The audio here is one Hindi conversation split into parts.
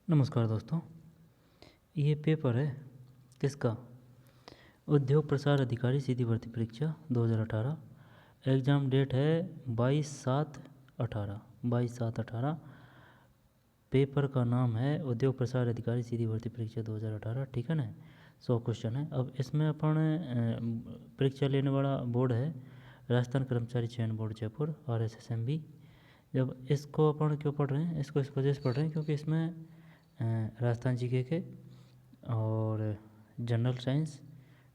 नमस्कार दोस्तों। ये पेपर है किसका? उद्योग प्रसार अधिकारी सीधी भर्ती परीक्षा 2018। एग्ज़ाम डेट है 22/7/18। पेपर का नाम है उद्योग प्रसार अधिकारी सीधी भर्ती परीक्षा 2018। ठीक है ना। 100 क्वेश्चन है। अब इसमें अपन परीक्षा लेने वाला बोर्ड है राजस्थान कर्मचारी चयन बोर्ड जयपुर RSSMB। जब इसको अपन क्यों पढ़ रहे हैं, इसको इस वजह से पढ़ रहे हैं क्योंकि इसमें राजस्थान जीके के और जनरल साइंस,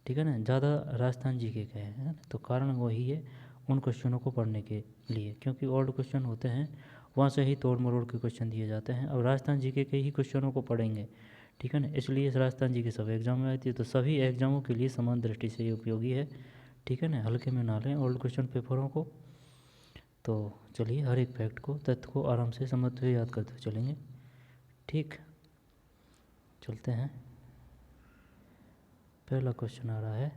ठीक है ना, ज़्यादा राजस्थान जीके के है ना। तो कारण वही है उन क्वेश्चनों को पढ़ने के लिए, क्योंकि ओल्ड क्वेश्चन होते हैं वहाँ से ही तोड़ मरोड़ के क्वेश्चन दिए जाते हैं। अब राजस्थान जीके के ही क्वेश्चनों को पढ़ेंगे, ठीक है ना। इसलिए राजस्थान जी के सब एग्जाम में आती है, तो सभी एग्जामों के लिए समान दृष्टि से ये उपयोगी है, ठीक है ना। हल्के में ना लें ओल्ड क्वेश्चन पेपरों को। तो चलिए हर एक फैक्ट को, तथ्य को आराम से समझते हुए याद करते हुए चलेंगे। ठीक, चलते हैं। पहला क्वेश्चन आ रहा है,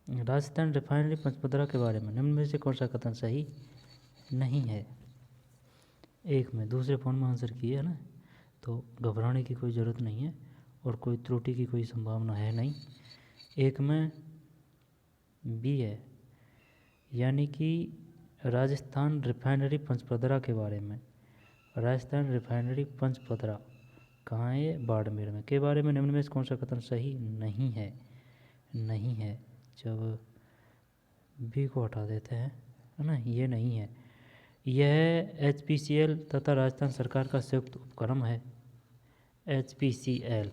राजस्थान रिफाइनरी पंचपदरा के बारे में निम्न में से कौन सा कथन सही नहीं है? एक में दूसरे फोन में आंसर किए है ना, तो घबराने की कोई ज़रूरत नहीं है और कोई त्रुटि की कोई संभावना है नहीं। एक में बी है, यानी कि राजस्थान रिफाइनरी पंचपदरा के बारे में। राजस्थान रिफाइनरी पंचपदरा कहाँ है? बाड़मेर में। के बारे में निम्न में से कौन सा कथन सही नहीं है? नहीं है। जब बी को हटा देते हैं, है ना, ये नहीं है। यह HPCL तथा राजस्थान सरकार का संयुक्त उपक्रम है। HPCL,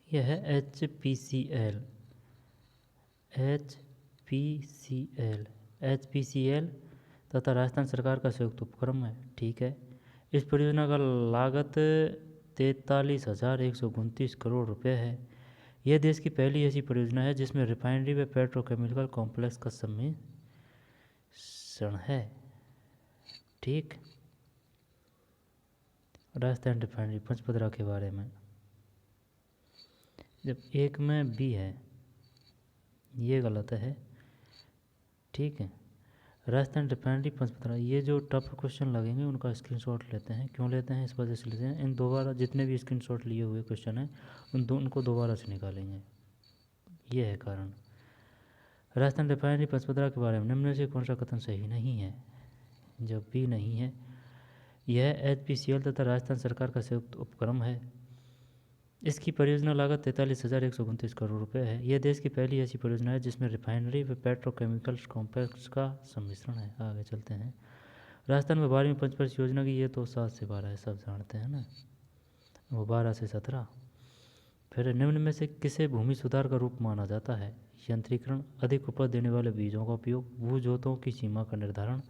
यह है HPCL। HPCL तथा राजस्थान सरकार का संयुक्त उपक्रम है, ठीक है। इस परियोजना का लागत 43,129 करोड़ रुपए है। यह देश की पहली ऐसी परियोजना है जिसमें रिफाइनरी व पेट्रोकेमिकल कॉम्प्लेक्स का सम्मिश्रण है, ठीक। राजस्थान रिफाइनरी पंचपदरा के बारे में जब एक में बी है, ये गलत है, ठीक है। राजस्थान रिफाइनरी पंचपदरा, ये जो टफ क्वेश्चन लगेंगे उनका स्क्रीनशॉट लेते हैं। क्यों लेते हैं? इस वजह से लेते हैं, इन दोबारा जितने भी स्क्रीनशॉट लिए हुए क्वेश्चन हैं उनको दोबारा से निकालेंगे, ये है कारण। राजस्थान रिफाइनरी पंचपदरा के बारे में निम्न में से कौन सा कथन सही नहीं है? जब भी नहीं है। यह HPCL तथा राजस्थान सरकार का संयुक्त उपक्रम है। इसकी परियोजना लागत 43,129 करोड़ रुपए है। यह देश की पहली ऐसी परियोजना है जिसमें रिफाइनरी व पेट्रोकेमिकल्स कॉम्प्लेक्स का सम्मिश्रण है। आगे चलते हैं। राजस्थान में 12वीं पंचवर्षीय योजना की, ये तो 7 से 12 है, सब जानते हैं ना, वो 12 से 17। फिर निम्न में से किसे भूमि सुधार का रूप माना जाता है? यंत्रीकरण, अधिक उपज देने वाले बीजों का उपयोग, भू जोतों की सीमा का निर्धारण।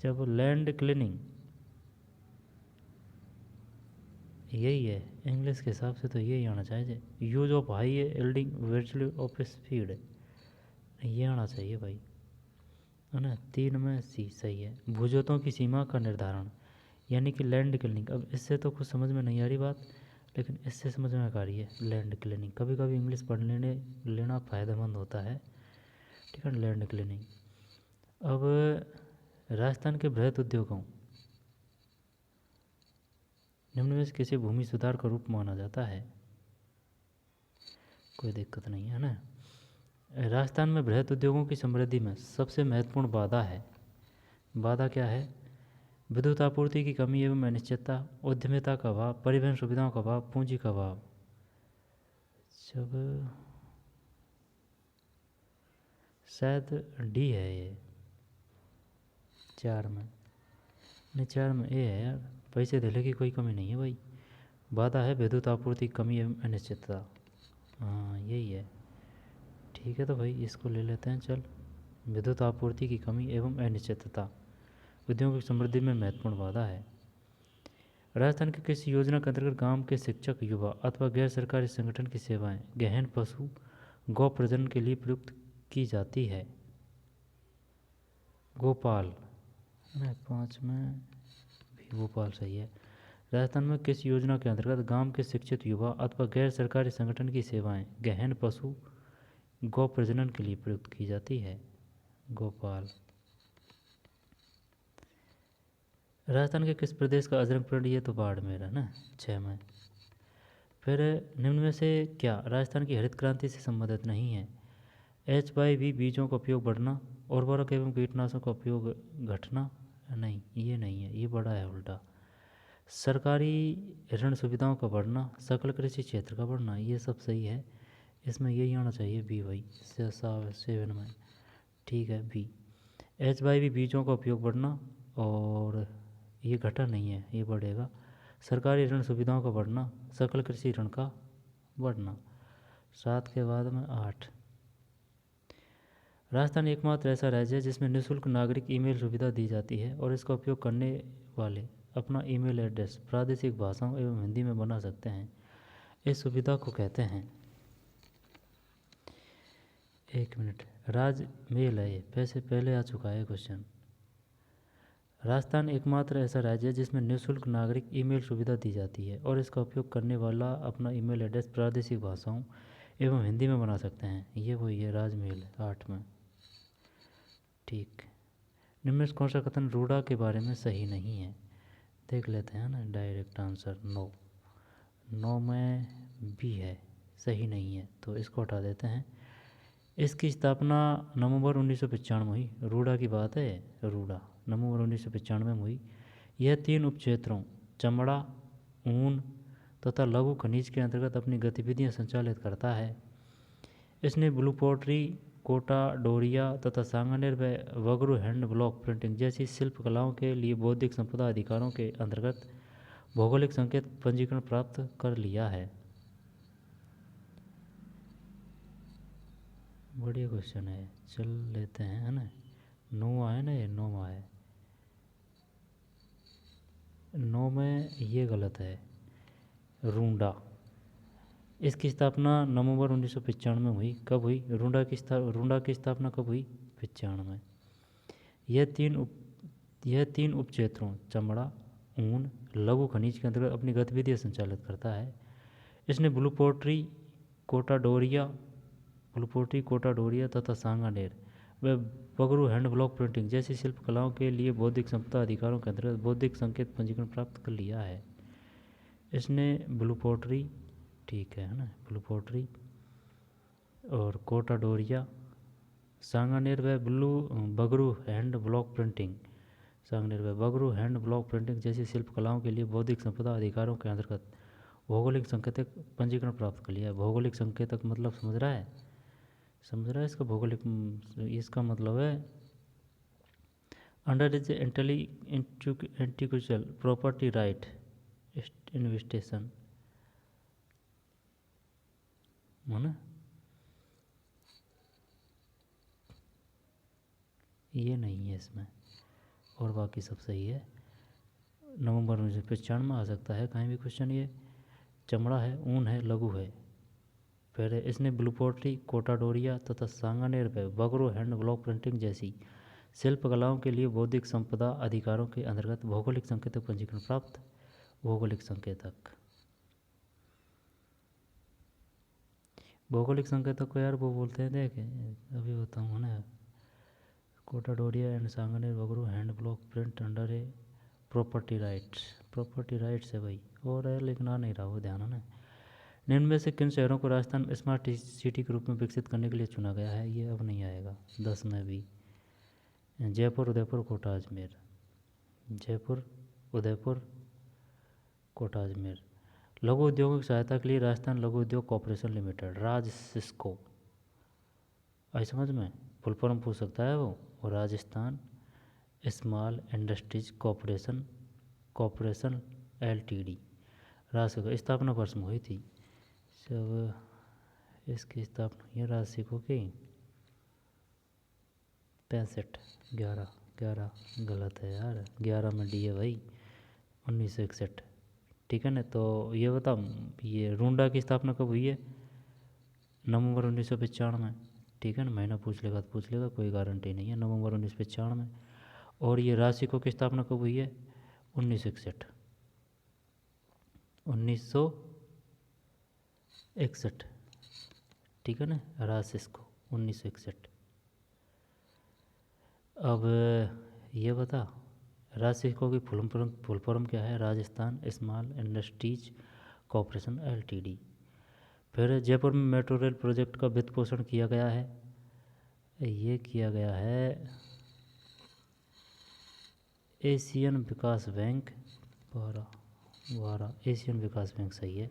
जब लैंड क्लीनिंग, यही है इंग्लिश के हिसाब से तो यही आना चाहिए। Use of high yielding virtual of speed, ये आना चाहिए भाई, है ना। 3 में सी सही है। भूजोतों की सीमा का निर्धारण यानी कि लैंड क्लीनिंग। अब इससे तो कुछ समझ में नहीं आ रही बात, लेकिन इससे समझ में आ रही है लैंड क्लीनिंग। कभी कभी इंग्लिश पढ़ लेना फ़ायदेमंद होता है, ठीक है। Land cleaning. अब राजस्थान के बृहद उद्योगों निम्न में से किसे भूमि सुधार का रूप माना जाता है? कोई दिक्कत नहीं है ना। राजस्थान में बृहद उद्योगों की समृद्धि में सबसे महत्वपूर्ण बाधा है। बाधा क्या है? विद्युत आपूर्ति की कमी एवं अनिश्चितता, उद्यमिता का अभाव, परिवहन सुविधाओं का अभाव, पूंजी का अभाव। जब शायद डी है ये, 4 में नहीं, 4 में ए है यार। पैसे धैले की कोई कमी नहीं है भाई। बाधा है विद्युत आपूर्ति की कमी एवं अनिश्चितता, हाँ यही है, ठीक है। तो भाई इसको ले लेते हैं, चल। विद्युत आपूर्ति की कमी एवं अनिश्चितता उद्योगों की समृद्धि में महत्वपूर्ण बाधा है। राजस्थान की किसी योजना के अंतर्गत गांव के शिक्षक, युवा अथवा गैर सरकारी संगठन की सेवाएं गहन पशु गौ प्रजनन के लिए प्रयुक्त की जाती है? गोपाल, नहीं 5 में भी गोपाल सही है। राजस्थान में किस योजना के अंतर्गत गांव के शिक्षित युवा अथवा गैर सरकारी संगठन की सेवाएं गहन पशु गौ प्रजनन के लिए प्रयुक्त की जाती है। गोपाल। राजस्थान के किस प्रदेश का अजरक प्रिंट, ये तो बाड़मेर है ना, 6 में। फिर निम्न में से क्या राजस्थान की हरित क्रांति से संबंधित नहीं है? HYV बीजों का उपयोग बढ़ना, उर्वरक एवं कीटनाशकों का उपयोग घटना, नहीं ये नहीं है, ये बड़ा है उल्टा। सरकारी ऋण सुविधाओं का बढ़ना, सकल कृषि क्षेत्र का बढ़ना, ये सब सही है। इसमें यही आना चाहिए बी भाई, 7 में। ठीक है बी। HYV बीजों का उपयोग बढ़ना, और ये घटा नहीं है, ये बढ़ेगा। सरकारी ऋण सुविधाओं का बढ़ना, सकल कृषि ऋण का बढ़ना। 7 के बाद में 8। राजस्थान एकमात्र ऐसा राज्य है जिसमें निःशुल्क नागरिक ईमेल सुविधा दी जाती है और इसका उपयोग करने वाले अपना ईमेल एड्रेस प्रादेशिक भाषाओं एवं हिंदी में बना सकते हैं। इस सुविधा को कहते हैं, 1 मिनट, राजमेल है ये, पहले आ चुका है क्वेश्चन। राजस्थान एकमात्र ऐसा राज्य है जिसमें निःशुल्क नागरिक ईमेल सुविधा दी जाती है और इसका उपयोग करने वाला अपना ईमेल एड्रेस प्रादेशिक भाषाओं एवं हिंदी में बना सकते हैं। ये वही है, राजमेल, 8 में। ठीक। निम्न में कौन सा कथन रूड़ा के बारे में सही नहीं है? देख लेते हैं ना, डायरेक्ट आंसर 9 में बी है, सही नहीं है, तो इसको हटा देते हैं। इसकी स्थापना नवंबर 1995 में हुई। रूड़ा की बात है, रूड़ा नवंबर 1995 में हुई। यह 3 उपक्षेत्रों चमड़ा, ऊन तथा लघु खनिज के अंतर्गत अपनी गतिविधियां संचालित करता है। इसने ब्लू पॉटरी, कोटा डोरिया तथा सांगानेर व वगरू हैंड ब्लॉक प्रिंटिंग जैसी शिल्प कलाओं के लिए बौद्धिक संपदा अधिकारों के अंतर्गत भौगोलिक संकेत पंजीकरण प्राप्त कर लिया है। बढ़िया क्वेश्चन है, चल लेते हैं, है ना। 9 है ना, ये 9 है। 9 में ये गलत है, रूंडा। इसकी स्थापना नवंबर 1995 में हुई। कब हुई? रूंडा की स्थापना कब हुई? 95 में। यह तीन उपक्षेत्रों चमड़ा, ऊन, लघु खनिज के अंतर्गत अपनी गतिविधियां संचालित करता है। इसने ब्लू पोट्री, कोटा डोरिया तथा सांगानेर व बगरू हैंड ब्लॉक प्रिंटिंग जैसी शिल्प कलाओं के लिए बौद्धिक संपदा अधिकारों के अंतर्गत बौद्धिक संकेत पंजीकरण प्राप्त कर लिया है। इसने ब्लू पोट्री, ठीक है ना, ब्लू पोट्री और कोटा डोरिया, सांगानेर व Bagru hand block printing, Sanganer व बगरू हैंड ब्लॉक प्रिंटिंग जैसी शिल्प कलाओं के लिए बौद्धिक संपदा अधिकारों के अंतर्गत भौगोलिक संकेतक पंजीकरण प्राप्त कर लिया है। भौगोलिक संकेतक मतलब समझ रहा है इसका भौगोलिक, इसका मतलब है under is intellectual property right investigation, है ना। ये नहीं है इसमें, और बाकी सब सही है। नवंबर 1995 में आ सकता है कहीं भी क्वेश्चन। ये चमड़ा है, ऊन है, लघु है। फिर इसने ब्लू पोट्री, कोटा डोरिया तथा सांगानेर पे बगरू हैंड ब्लॉक प्रिंटिंग जैसी शिल्प कलाओं के लिए बौद्धिक संपदा अधिकारों के अंतर्गत भौगोलिक संकेतक पंजीकरण प्राप्त। भौगोलिक संकेतक को यार वो बोलते हैं, देखे अभी बताऊँ, है ना। Kota Doria and Sanganer Bagru hand block print under a property rights है भाई, और है लेकिन आ नहीं रहा वो, ध्यान है ना। निम्न में से किन शहरों को राजस्थान स्मार्ट सिटी के रूप में विकसित करने के लिए चुना गया है? ये अब नहीं आएगा। 10 में भी जयपुर, उदयपुर, कोटा, अजमेर। जयपुर, उदयपुर, कोटा, अजमेर। लघु उद्योगों की सहायता के लिए राजस्थान लघु उद्योग कॉरपोरेशन लिमिटेड, राजसिस्को, आई समझ में, फुल फॉर्म पूछ सकता है वो। और Rajasthan small industries corporation LTD, राजसिको स्थापना वर्ष में हुई थी। जब इसकी स्थापना हुई है राजसिको की 65, 11 गलत है यार, 11 में डी है भाई, 1961। ठीक है ना। तो ये बता, ये रूंडा की स्थापना कब हुई है? नवंबर 1995 में। ठीक है ना, महीना पूछ लेगा तो पूछ लेगा, कोई गारंटी नहीं है, नवंबर 1995 में। और ये राजसिको की स्थापना कब हुई है? 1961, 1961। ठीक है ना, राजसिको। 1961। अब ये बता, राजसिको की फुल फॉर्म क्या है? Rajasthan small industries corporation LTD. फिर जयपुर में मेट्रो रेल प्रोजेक्ट का वित्त पोषण किया गया है, ये किया गया है एशियन विकास बैंक द्वारा। एशियन विकास बैंक सही है।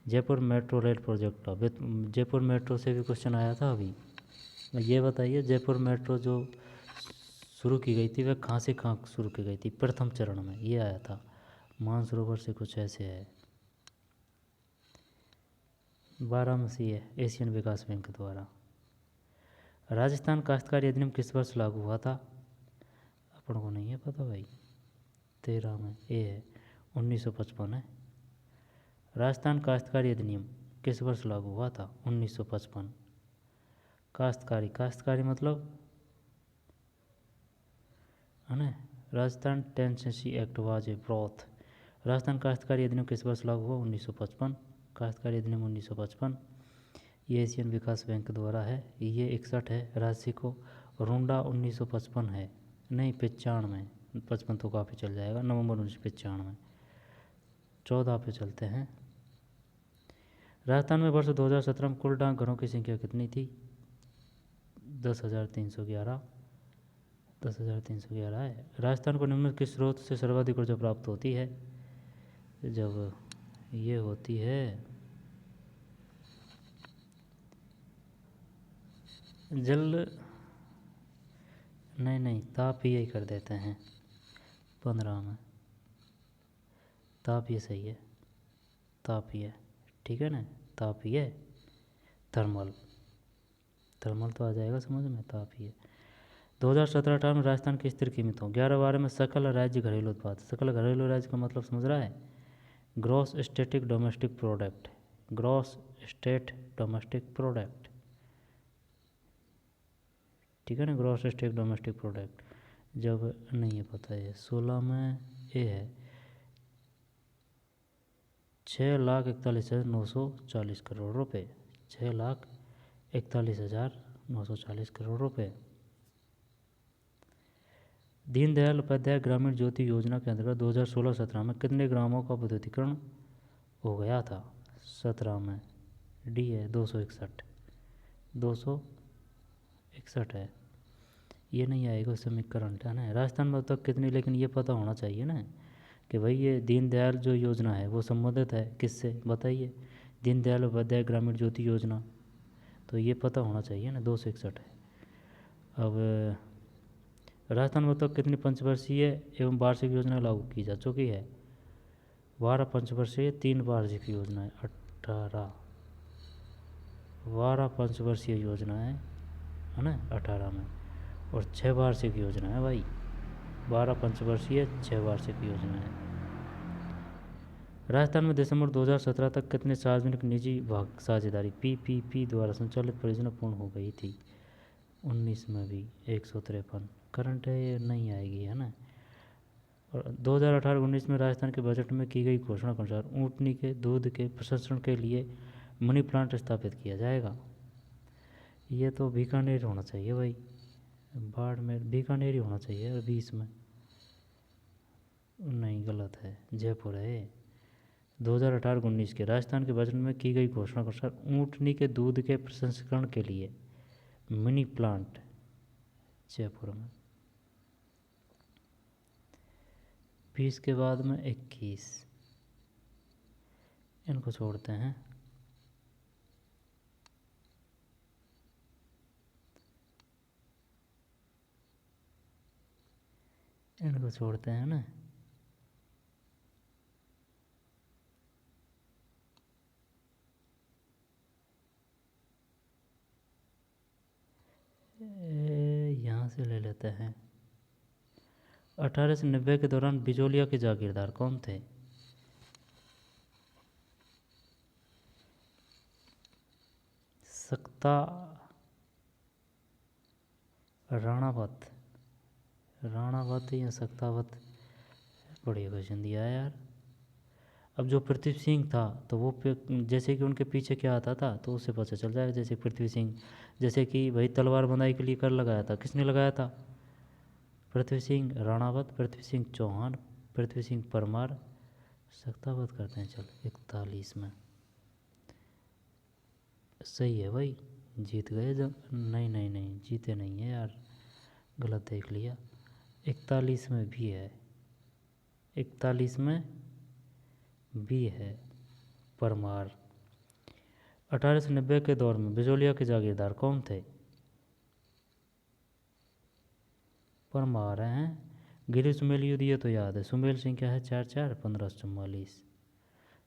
जयपुर मेट्रो रेल प्रोजेक्ट का वित्त, जयपुर मेट्रो से भी क्वेश्चन आया था अभी। ये बताइए, जयपुर मेट्रो जो शुरू की गई थी वह कहाँ से कहाँ शुरू की गई थी? प्रथम चरण में ये आया था, मानसरोवर से, कुछ ऐसे है। वाराणसी है, एशियन विकास बैंक द्वारा। राजस्थान काश्तकारी अधिनियम किस वर्ष लागू हुआ था? अपन को नहीं है पता भाई। 13 में, ये है 1955 है। राजस्थान काश्तकारी अधिनियम किस वर्ष लागू हुआ था? 1955। काश्तकारी मतलब है ना, Rajasthan tenancy act was a broth. Rajasthan काश्तकारी अधिनियम किस वर्ष लागू हुआ? 1955। काश्तकारी अधिनियम 1955। ये एशियन विकास बैंक द्वारा है। ये 61 है राजसिको। रुंडा 1955 है, नहीं 95। 55 तो काफ़ी चल जाएगा, नवंबर 1995। 14 पे चलते हैं। राजस्थान में वर्ष 2017 में कुल डाकघरों की संख्या कितनी थी? 10,311। 10,311 है। राजस्थान को निम्न किस स्रोत से सर्वाधिक ऊर्जा प्राप्त होती है? जब ये होती है जल, नहीं तापीय ही कर देते हैं 15 में। तापीय सही है, तापीय, ठीक है ना, तापीय। थर्मल तो आ जाएगा समझ में, तापीय। 2017-18 में राजस्थान की स्थिर कीमतों 11/12 में सकल राज्य घरेलू उत्पाद, सकल घरेलू राज्य का मतलब समझ रहा है? Gross static domestic product, gross state domestic product, ठीक है ना, ग्रॉस स्टेट डोमेस्टिक प्रोडक्ट। जब नहीं है पता है, 16 में ये है 6,41,940 करोड़ रुपए। 6,41,940 करोड़ रुपए। दीनदयाल उपाध्याय ग्रामीण ज्योति योजना के अंतर्गत 2016-17 में कितने ग्रामों का विद्युतीकरण हो गया था? 17 में, डी है 261। 261 है, ये नहीं आएगा समीकरण, है ना। राजस्थान में अब तक कितनी, लेकिन ये पता होना चाहिए ना कि भाई ये दीनदयाल जो योजना है वो संबंधित है किससे, बताइए। दीनदयाल उपाध्याय ग्रामीण ज्योति योजना, तो ये पता होना चाहिए ना, 261 है। अब राजस्थान में तो कितनी पंचवर्षीय एवं वार्षिक योजना लागू की जा चुकी है? 12 पंचवर्षीय, 3 वार्षिक योजनाएं, 18। 12 पंचवर्षीय योजनाएं है ना 18 में, और 6 वार्षिक योजना है भाई। 12 पंचवर्षीय, 6 वार्षिक योजनाएं। राजस्थान में दिसंबर 2017 तक कितने सार्वजनिक निजी भाग साझेदारी पीपीपी द्वारा संचालित परियोजना पूर्ण हो गई थी? 19 में भी 153। करंट है, ये नहीं आएगी, है ना। और 2018-19 में राजस्थान के बजट में की गई घोषणा के अनुसार ऊँटनी के दूध के प्रसंस्करण के लिए मनी प्लांट स्थापित किया जाएगा। ये तो बीकानेर होना चाहिए भाई, बाड़मेर, बीकानेर ही होना चाहिए 20 में। नहीं, गलत है, जयपुर है। 2018-19 के राजस्थान के बजट में की गई घोषणा के अनुसार ऊँटनी के दूध के प्रसंस्करण के लिए मिनी प्लांट जयपुर में। 20 के बाद में 21, इनको छोड़ते हैं। इनको छोड़ते हैं ना। यहाँ से ले लेते हैं। 1890 के दौरान बिजोलिया के जागीरदार कौन थे? सक्ता राणावत, राणावत या सक्तावत, बढ़िया क्वेश्चन दिया है यार। अब जो पृथ्वी सिंह था तो वो जैसे कि उनके पीछे क्या आता था तो उससे पता चल जाएगा। जैसे पृथ्वी सिंह जैसे कि भाई तलवार बंदाई के लिए कर लगाया था, किसने लगाया था? पृथ्वी सिंह राणावत, पृथ्वी सिंह चौहान, पृथ्वी सिंह परमार। सख्तावत करते हैं। चल 41 में सही है भाई, जीत गए जब। नहीं नहीं नहीं, जीते नहीं है यार, गलत देख लिया। 41 में भी है, 41 में भी है परमार। 1890 के दौर में बिजोलिया के जागीरदार कौन थे? परमार हैं। गिरी सुमेल युद्ध ये तो याद है, सुमेल सिंह क्या है 4-4 1544।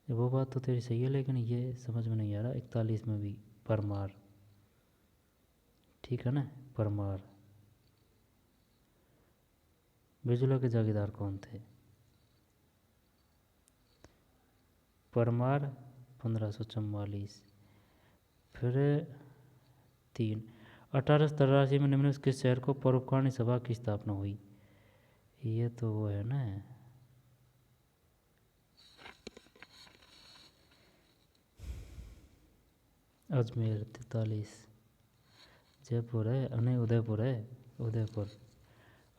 वो बात तो तेरी सही है, लेकिन ये समझ में नहीं आ रहा। 41 में भी परमार, ठीक है ना, परमार। बिजोलिया के जागीरदार कौन थे? परमार 1544। फिर 3, 1883 में निम्न किस शहर को परोपकारी सभा की स्थापना हुई? ये तो वो है ना, अजमेर। 43 जयपुर है, नहीं उदयपुर है, उदयपुर।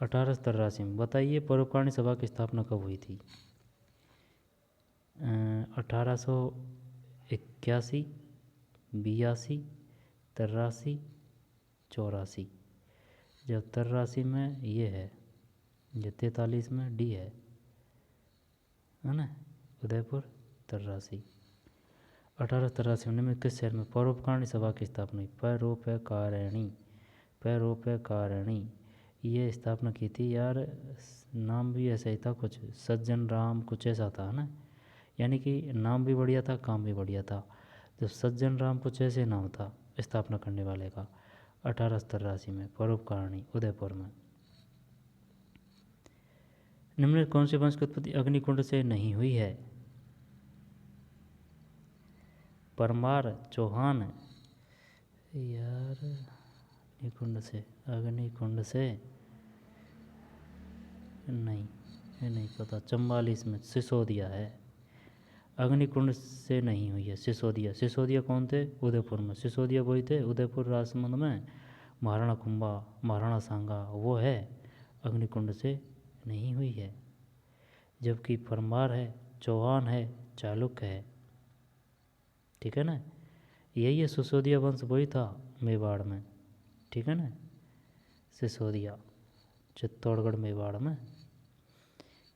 1883 में बताइए परोपकारी सभा की स्थापना कब हुई थी? 1881, 82, 83, 84। जब 83 में ये है, जो 43 में डी है ना, उदयपुर। 83, 1883 में किस शहर में परोपकारी सभा की स्थापना हुई? परोपकारिणी, परोपकारिणी ये स्थापना की थी यार। नाम भी ऐसा ही था कुछ, सज्जन राम कुछ ऐसा था ना, यानी कि नाम भी बढ़िया था, काम भी बढ़िया था। तो सज्जन राम कुछ ऐसे नाम था स्थापना करने वाले का। 1883 में परोपकारिणी, उदयपुर में। निम्न कौन से वंश की उत्पत्ति अग्निकुंड से नहीं हुई है? परमार, चौहान। यार अग्निकुंड से, अग्निकुंड से नहीं, ये नहीं पता। 44 में सिसोदिया है, अग्निकुंड से नहीं हुई है। सिसोदिया, सिसोदिया कौन थे? उदयपुर में सिसोदिया वही थे, उदयपुर राजसमंद में महाराणा कुंभा, महाराणा सांगा वो है, अग्निकुंड से नहीं हुई है। जबकि परमार है, चौहान है, चालुक्य है, ठीक है ना। यही है सिसोदिया वंश, वही था मेवाड़ में, ठीक है ना। सिसोदिया चित्तौड़गढ़ मेवाड़ में,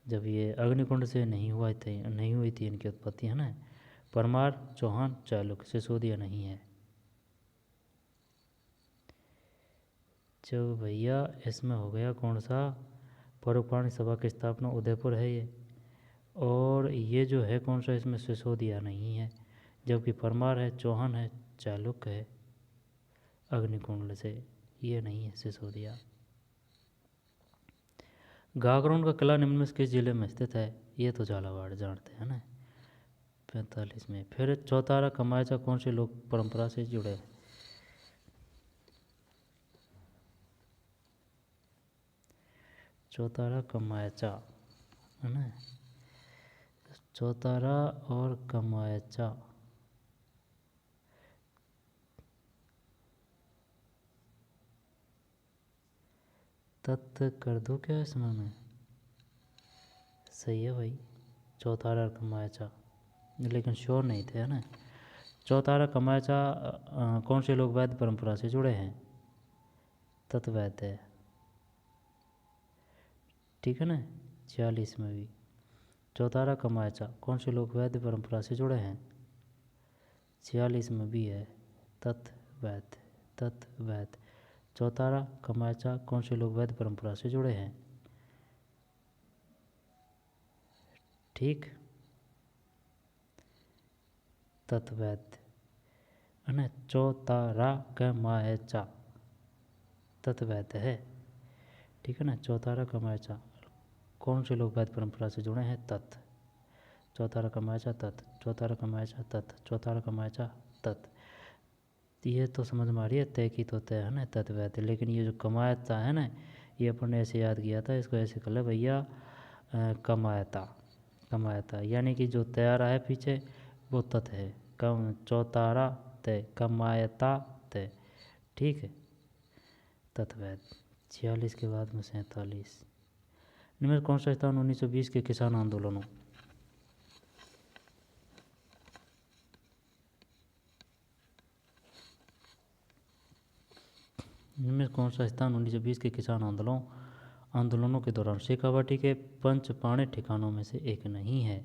जब ये अग्निकुंड से नहीं हुई थी इनकी उत्पत्ति, है ना। परमार, चौहान, चालुक्य, सिसोदिया नहीं है। जो भैया इसमें हो गया कौन सा? परोपकारी सभा की स्थापना उदयपुर है ये, और ये जो है कौन सा, इसमें सिसोदिया नहीं है। जबकि परमार है, चौहान है, चालुक्य है, अग्निकुंड से ये नहीं है सिसोदिया। गागरोन का किला निम्न में किस जिले में स्थित है? ये तो झालावाड़ जानते हैं ना। 45 में। फिर चौतारा कमायचा कौन सी लोक परंपरा से जुड़े हैं? चौतारा कमायचा है ना, चौतारा और कमायचा। तत्व कर दो क्या इसमें मैं? सही है भाई, चौतारा और कमायचा, लेकिन श्योर नहीं थे, है ना। चौतारा कमायचा कौन से लोग वैद्य परंपरा से जुड़े हैं? तत्वैद्य, ठीक है ना। 46 में भी चौतारा कमायचा कौन से लोग वैद्य परंपरा से जुड़े हैं? 46 में भी है तत्वैद्य, तत्वैद्य। चौतारा कमायचा कौन से लोग वैद्य परंपरा से जुड़े हैं? ठीक, तत्वैद्य, है ना। चौतारा कमायचा तत्वैद्य है, ठीक है ना। चौतारा कमायचा कौन से लोग वैद्य परंपरा से जुड़े हैं? तत्, चौतारा कमायचा तत्, चौतारा कमायचा तत्, चौतारा कमायचा तत्। ये तो समझ में आ रही है, तय की तो तय है ना, तत्वैद्य। लेकिन ये जो कमायता है ना, ये अपन ने ऐसे याद किया था, इसको ऐसे कर ले भैया, कमायता, कमायता, यानी कि जो तैयारा है पीछे वो तत् है। कम चौतारा तय, कमायता तय, ठीक है। तत्वैध 46 के बाद में 47। निम्न कौन सा स्थान 1920 के किसान आंदोलनों इनमें कौन सा स्थान 1920 के किसान आंदोलनों के दौरान शेखावाटी के पंचपाणे ठिकानों में से एक नहीं है?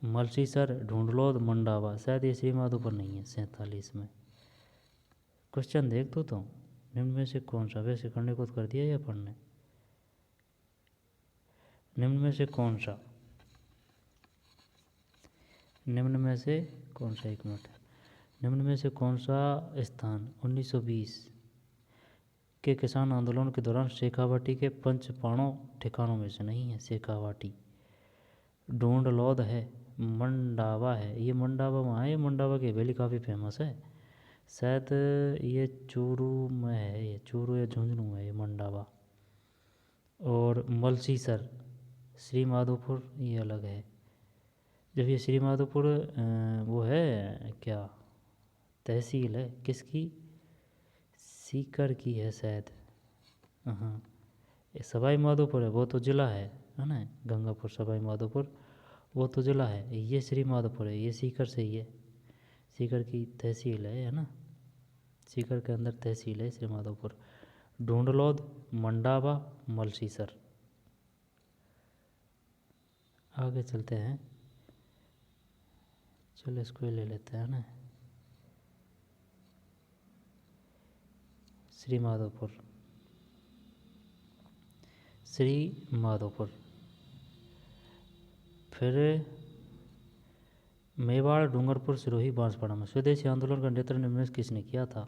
मलसीसर, ढूंढलौद, मंडावा। शायद ये श्रीमाधोपुर नहीं है 47 में। क्वेश्चन देख तो निम्न में से कौन सा, वैसे करने को तो कर दिया या पढ़ने? निम्न में से कौन सा, निम्न में से कौन सा, एक मिनट, निम्न में से कौन सा स्थान 1920 के किसान आंदोलन के दौरान शेखावाटी के पंचपाणों ठिकानों में से नहीं है? शेखावाटी, ढूंढलौद है, मंडावा है। ये मंडावा वहाँ है, ये मंडावा की हवेली काफ़ी फेमस है। शायद ये चूरू में है, ये चूरू या झुंझुनू में है ये मंडावा। और मलसीसर, श्रीमाधोपुर ये अलग है। जब ये श्रीमाधोपुर वो है क्या, तहसील है किसकी, सीकर की है शायद। हाँ, ये सवाई माधोपुर है, वो तो ज़िला है ना, गंगापुर सवाई माधोपुर वो तो ज़िला है। ये श्रीमाधोपुर है, ये सीकर से ही है, सीकर की तहसील है ना, सीकर के अंदर तहसील है श्रीमाधोपुर। ढूंढलौद, मंडावा, मलसीसर। आगे चलते हैं, चलो इसको ले लेते हैं ना, श्रीमाधोपुर, श्रीमाधोपुर। फिर मेवाड़, डूंगरपुर, सिरोही, बांसवाड़ा में स्वदेशी आंदोलन का नेतृत्व निम्न में किसने किया था?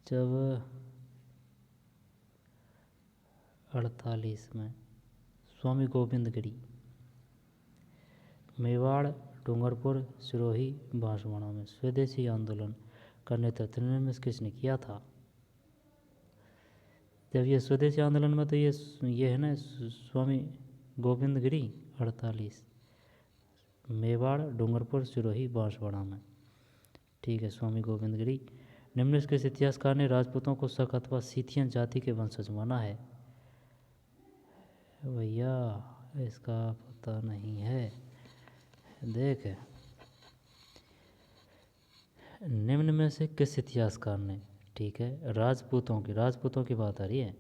जब 48 में स्वामी गोविंद गिरी। मेवाड़, डूंगरपुर, सिरोही, बांसवाड़ा में स्वदेशी आंदोलन का नेतृत्व निम्न में किसने किया था? जब ये स्वदेशी आंदोलन में तो ये है ना स्वामी गोविंद गिरी। 48 मेवाड़, डूंगरपुर, सिरोही, बांसवाड़ा में। ठीक है, स्वामी गोविंद गिरी। निम्न के इतिहासकार ने राजपूतों को शक अथवा सीथियन जाति के वंशज माना है? भैया इसका पता नहीं है, देख निम्न में से किस इतिहासकार ने, ठीक है, राजपूतों की बात आ रही है,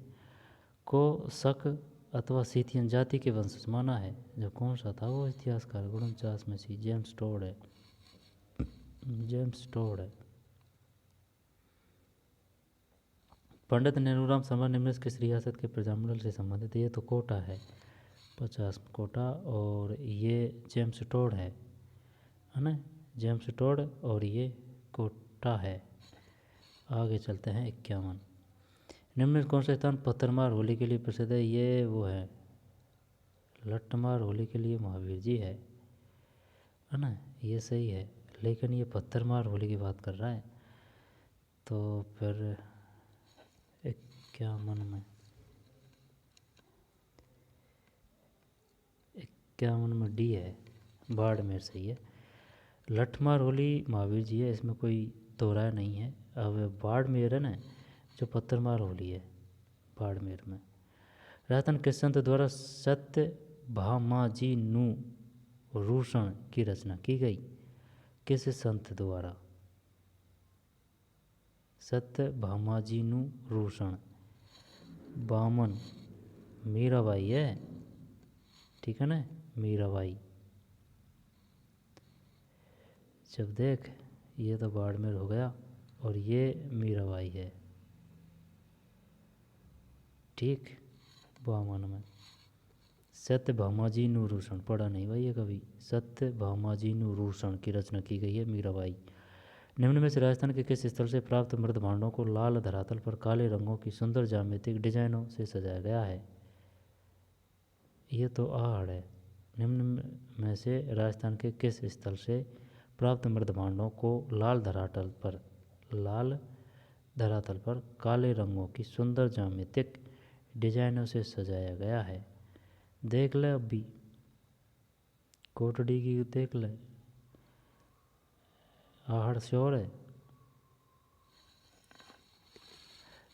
को शक अथवा सीथियन जाति के वंशज माना है? जो कौन सा था वो इतिहासकार? 49 में सी जेम्स टोड है, जेम्स टोड है। पंडित नेहरूराम शर्मा निम्न किस रियासत के प्रजामंडल से संबंधित? ये तो कोटा है, 50 कोटा। और ये जेम्स टोड है ना, जेम्स टोड, और ये कोटा है। आगे चलते हैं 51। निम्न कौन सा स्थान पत्थरमार होली के लिए प्रसिद्ध है? ये वो है लट्ठमार होली के लिए महावीर जी है ना, ये सही है, लेकिन ये पत्थरमार होली की बात कर रहा है। तो फिर 51 में डी है, बाड़मेर सही है। लट्ठमार होली महावीर जी है, इसमें कोई दो राय नहीं है। अब बाड़मेर है ना जो पत्थरमार होली है, बाड़मेर में। राजस्थान किस संत द्वारा सत्यभामाजीनु रूषण की रचना की गई? किस संत द्वारा? सत्यभामाजीनु रूषण, बामन, मीराबाई है, ठीक है ना, मीराबाई। जब देख ये तो बाड़मेर हो गया और ये मीराबाई है, ठीक। बामन में सत्यभामाजीनु रूषण पढ़ा नहीं भाई ये कभी। सत्यभामाजीनु रूषण की रचना की गई है मीराबाई। निम्न में से राजस्थान के किस स्थल से प्राप्त मृद भांडों को लाल धरातल पर काले रंगों की सुंदर ज्यामितिक डिजाइनों से सजाया गया है? ये तो आहड़ है। निम्न में से राजस्थान के किस स्थल से प्राप्त मृद भांडों को लाल धरातल पर काले रंगों की सुंदर ज्यामितिक डिजाइनों से सजाया गया है? देख ले, अभी कोटड़ी की देख ले, आहड़ श्योर है।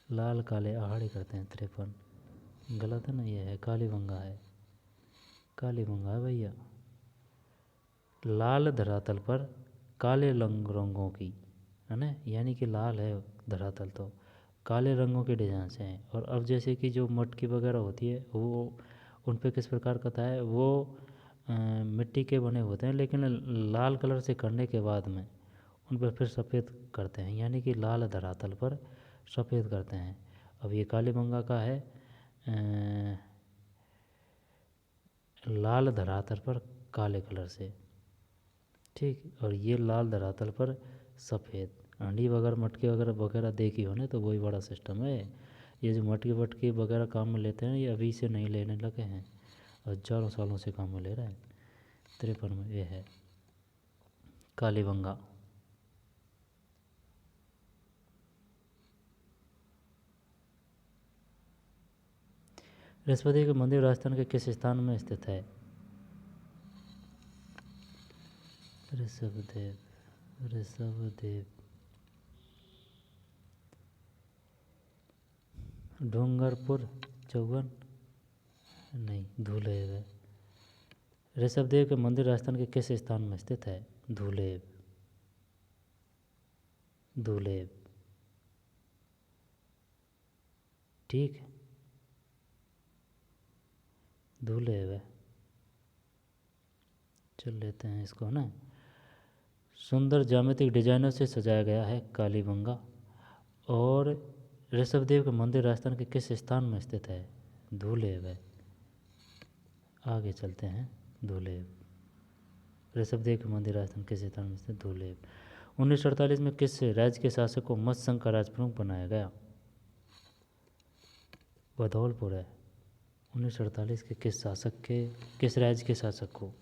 लाल काले आहाड़ी करते हैं 53। गलत है ना, ये है कालीबंगा है, कालीबंगा है भैया। लाल धरातल पर काले रंगों की, है ना, यानी कि लाल है धरातल तो काले रंगों के डिजाइन से हैं। और अब जैसे कि जो मटकी वगैरह होती है वो उन पे किस प्रकार का है, वो मिट्टी के बने होते हैं, लेकिन लाल कलर से करने के बाद में उन पर फिर सफ़ेद करते हैं, यानी कि लाल धरातल पर सफ़ेद करते हैं। अब ये कालीबंगा का है लाल धरातल पर काले कलर से, ठीक। और ये लाल धरातल पर सफ़ेद। हांडी वगैरह मटके वगैरह वगैरह देखी हो ना, तो वही बड़ा सिस्टम है। ये जो मटके वटके वगैरह काम में लेते हैं, ये अभी से नहीं लेने लगे हैं, हजारों सालों से काम में ले रहे हैं। 53 में ये है कालीबंगा। बृहस्पति का मंदिर राजस्थान के किस स्थान में स्थित है? ऋषभदेव, ऋषभदेव डूंगरपुर चौवन नहीं, धूलेव है। ऋषभदेव के मंदिर राजस्थान के किस स्थान में स्थित है? धूलेव, धूलेव, ठीक, धूलेव है। चल लेते हैं इसको ना। सुंदर ज्यामितिक डिजाइनों से सजाया गया है कालीबंगा। और ऋषभदेव का मंदिर राजस्थान के किस स्थान में स्थित है? धूलेव है। आगे चलते हैं। धूलेव, ऋषभदेव का मंदिर राजस्थान किस स्थान में स्थित? धूलेव। 1948 में किस राज्य के शासक को मत्स्य संघ का राजप्रमुख बनाया गया? धौलपुर है। 1948 के किस राज्य के शासक को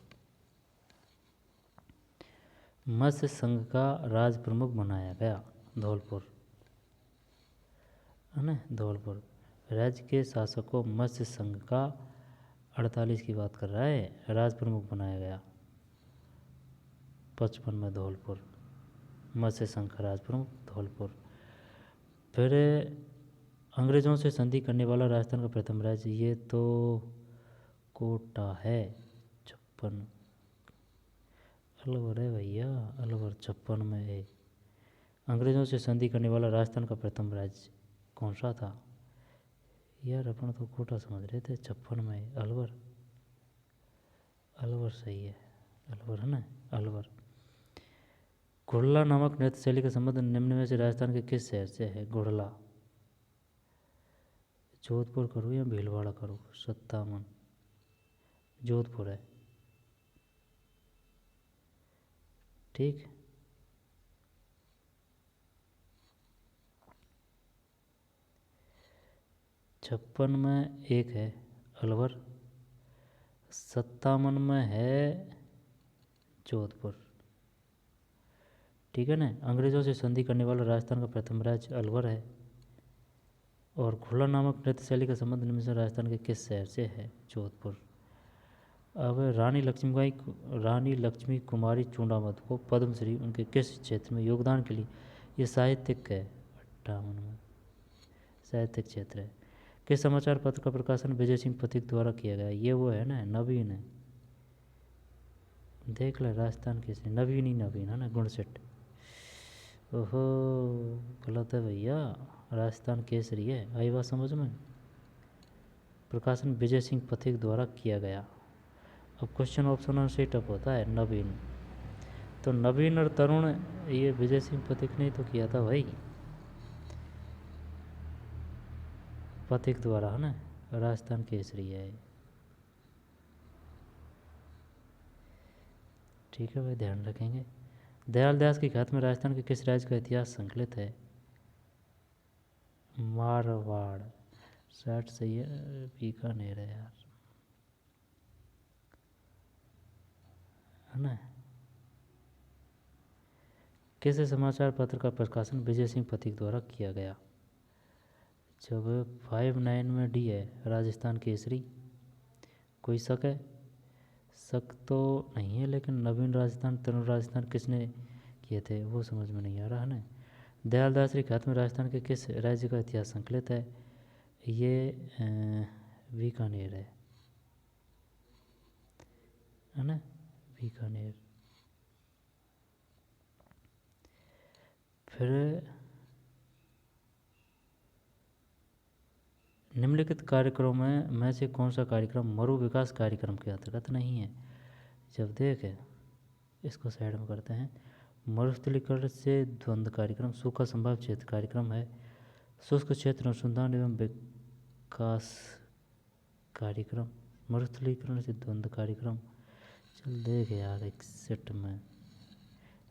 मत्स्य संघ का राज प्रमुख बनाया गया? धौलपुर, है ना, धौलपुर। राज्य के शासक को मत्स्य संघ का 48 की बात कर रहा है, राज प्रमुख बनाया गया। 55 में धौलपुर, मत्स्य संघ का राज प्रमुख धौलपुर। फिर अंग्रेजों से संधि करने वाला राजस्थान का प्रथम राज्य, ये तो कोटा है। 56 अलवर है भैया, अलवर 56 में है। अंग्रेजों से संधि करने वाला राजस्थान का प्रथम राज्य कौन सा था? यार अपन तो कोटा समझ रहे थे, 56 में है अलवर। अलवर सही है, अलवर है ना, अलवर। घुड़ला नामक नृत्य शैली का संबंध निम्न में से राजस्थान के किस शहर से है? घुड़ला, जोधपुर करूँ या भीलवाड़ा करूँ? 57 जोधपुर है, ठीक। छप्पन में एक है अलवर, 57 में है जोधपुर, ठीक है ना। अंग्रेजों से संधि करने वाला राजस्थान का प्रथम राज्य अलवर है। और घुड़ला नामक नृत्य शैली का संबंध निम्न से राजस्थान के किस शहर से है? जोधपुर। अब रानी लक्ष्मी कुमारी चूड़ामत को पद्मश्री उनके किस क्षेत्र में योगदान के लिए, ये साहित्यिक है। 58 में साहित्यिक क्षेत्र है। किस समाचार पत्र का प्रकाशन विजय सिंह पथिक द्वारा किया गया? ये वो है ना, नवीन है, देख ले, राजस्थान केसरी नवीन ही नवीन है ना, गुणसेट। ओहो गलत है भैया, राजस्थान केसरी है। आई बात समझ में? प्रकाशन विजय सिंह पथिक द्वारा किया गया। अब क्वेश्चन ऑप्शन से टफ होता है। नवीन, तो नवीन और तरुण, ये विजय सिंह पथिक ने तो किया था भाई, पथिक द्वारा, है ना, राजस्थान केसरी है, ठीक है भाई, ध्यान रखेंगे। दयाल दास की ख्याति में राजस्थान के किस राज्य का इतिहास संकलित है? मारवाड़, 60 सही है, बीकानेर है यार, है ना। किस समाचार पत्र का प्रकाशन विजय सिंह पथिक द्वारा किया गया? जब 59 में डी है, राजस्थान केसरी। कोई शक है? शक तो नहीं है, लेकिन नवीन राजस्थान तरुण राजस्थान किसने किए थे वो समझ में नहीं आ रहा है ना। दयालदास ख्यात में राजस्थान के किस राज्य का इतिहास संकलित है? ये बीकानेर है ना, बीकानेर। फिर निम्नलिखित कार्यक्रमों में से कौन सा कार्यक्रम मरु विकास कार्यक्रम के अंतर्गत नहीं है? जब देखे इसको साइड में करते हैं। मरुस्थलीकरण से द्वंद्व कार्यक्रम सूखा संभाव्य क्षेत्र कार्यक्रम है। शुष्क क्षेत्र अनुसंधान एवं विकास कार्यक्रम, मरुस्थलीकरण से द्वंद्व कार्यक्रम। चल देखे यार एक सेट में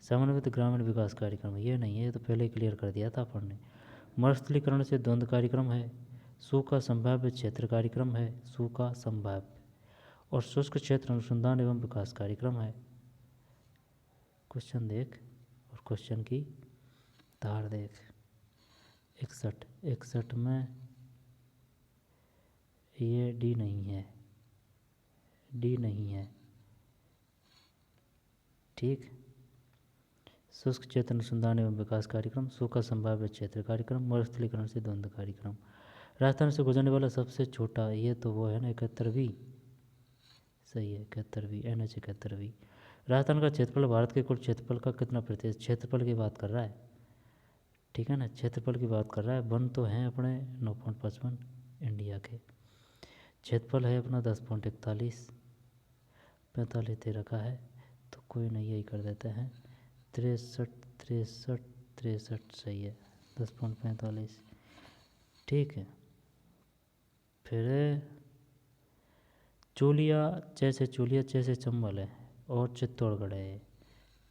समन्वित ग्रामीण विकास कार्यक्रम, ये नहीं है, ये तो पहले ही क्लियर कर दिया था अपन ने। मरुस्थलीकरण से द्वंद्व कार्यक्रम है, सूखा संभाव्य क्षेत्र कार्यक्रम है, सूखा संभाव्य, और शुष्क क्षेत्र अनुसंधान एवं विकास कार्यक्रम है। क्वेश्चन देख और क्वेश्चन की धार देख। 61 में ये डी नहीं है, डी नहीं है, ठीक। शुष्क क्षेत्र अनुसंधान एवं विकास कार्यक्रम, सूखा संभाव्य क्षेत्र कार्यक्रम, मरुस्थलीकरण से द्वंद्व कार्यक्रम। राजस्थान से गुजरने वाला सबसे छोटा, ये तो वो है ना 71वीं, सही है 71वीं, NH 71वीं। राजस्थान का क्षेत्रफल भारत के कुल क्षेत्रफल का कितना प्रतिशत? क्षेत्रफल की बात कर रहा है, ठीक है ना, क्षेत्रफल की बात कर रहा है। वन तो हैं अपने 9.55 इंडिया के, क्षेत्रफल है अपना 10.41, 45 दे रखा है, तो कोई नहीं, यही कर देते हैं 63 सही है, 10.45, ठीक है। फिर चूलिया जैसे चंबल है और चित्तौड़गढ़ है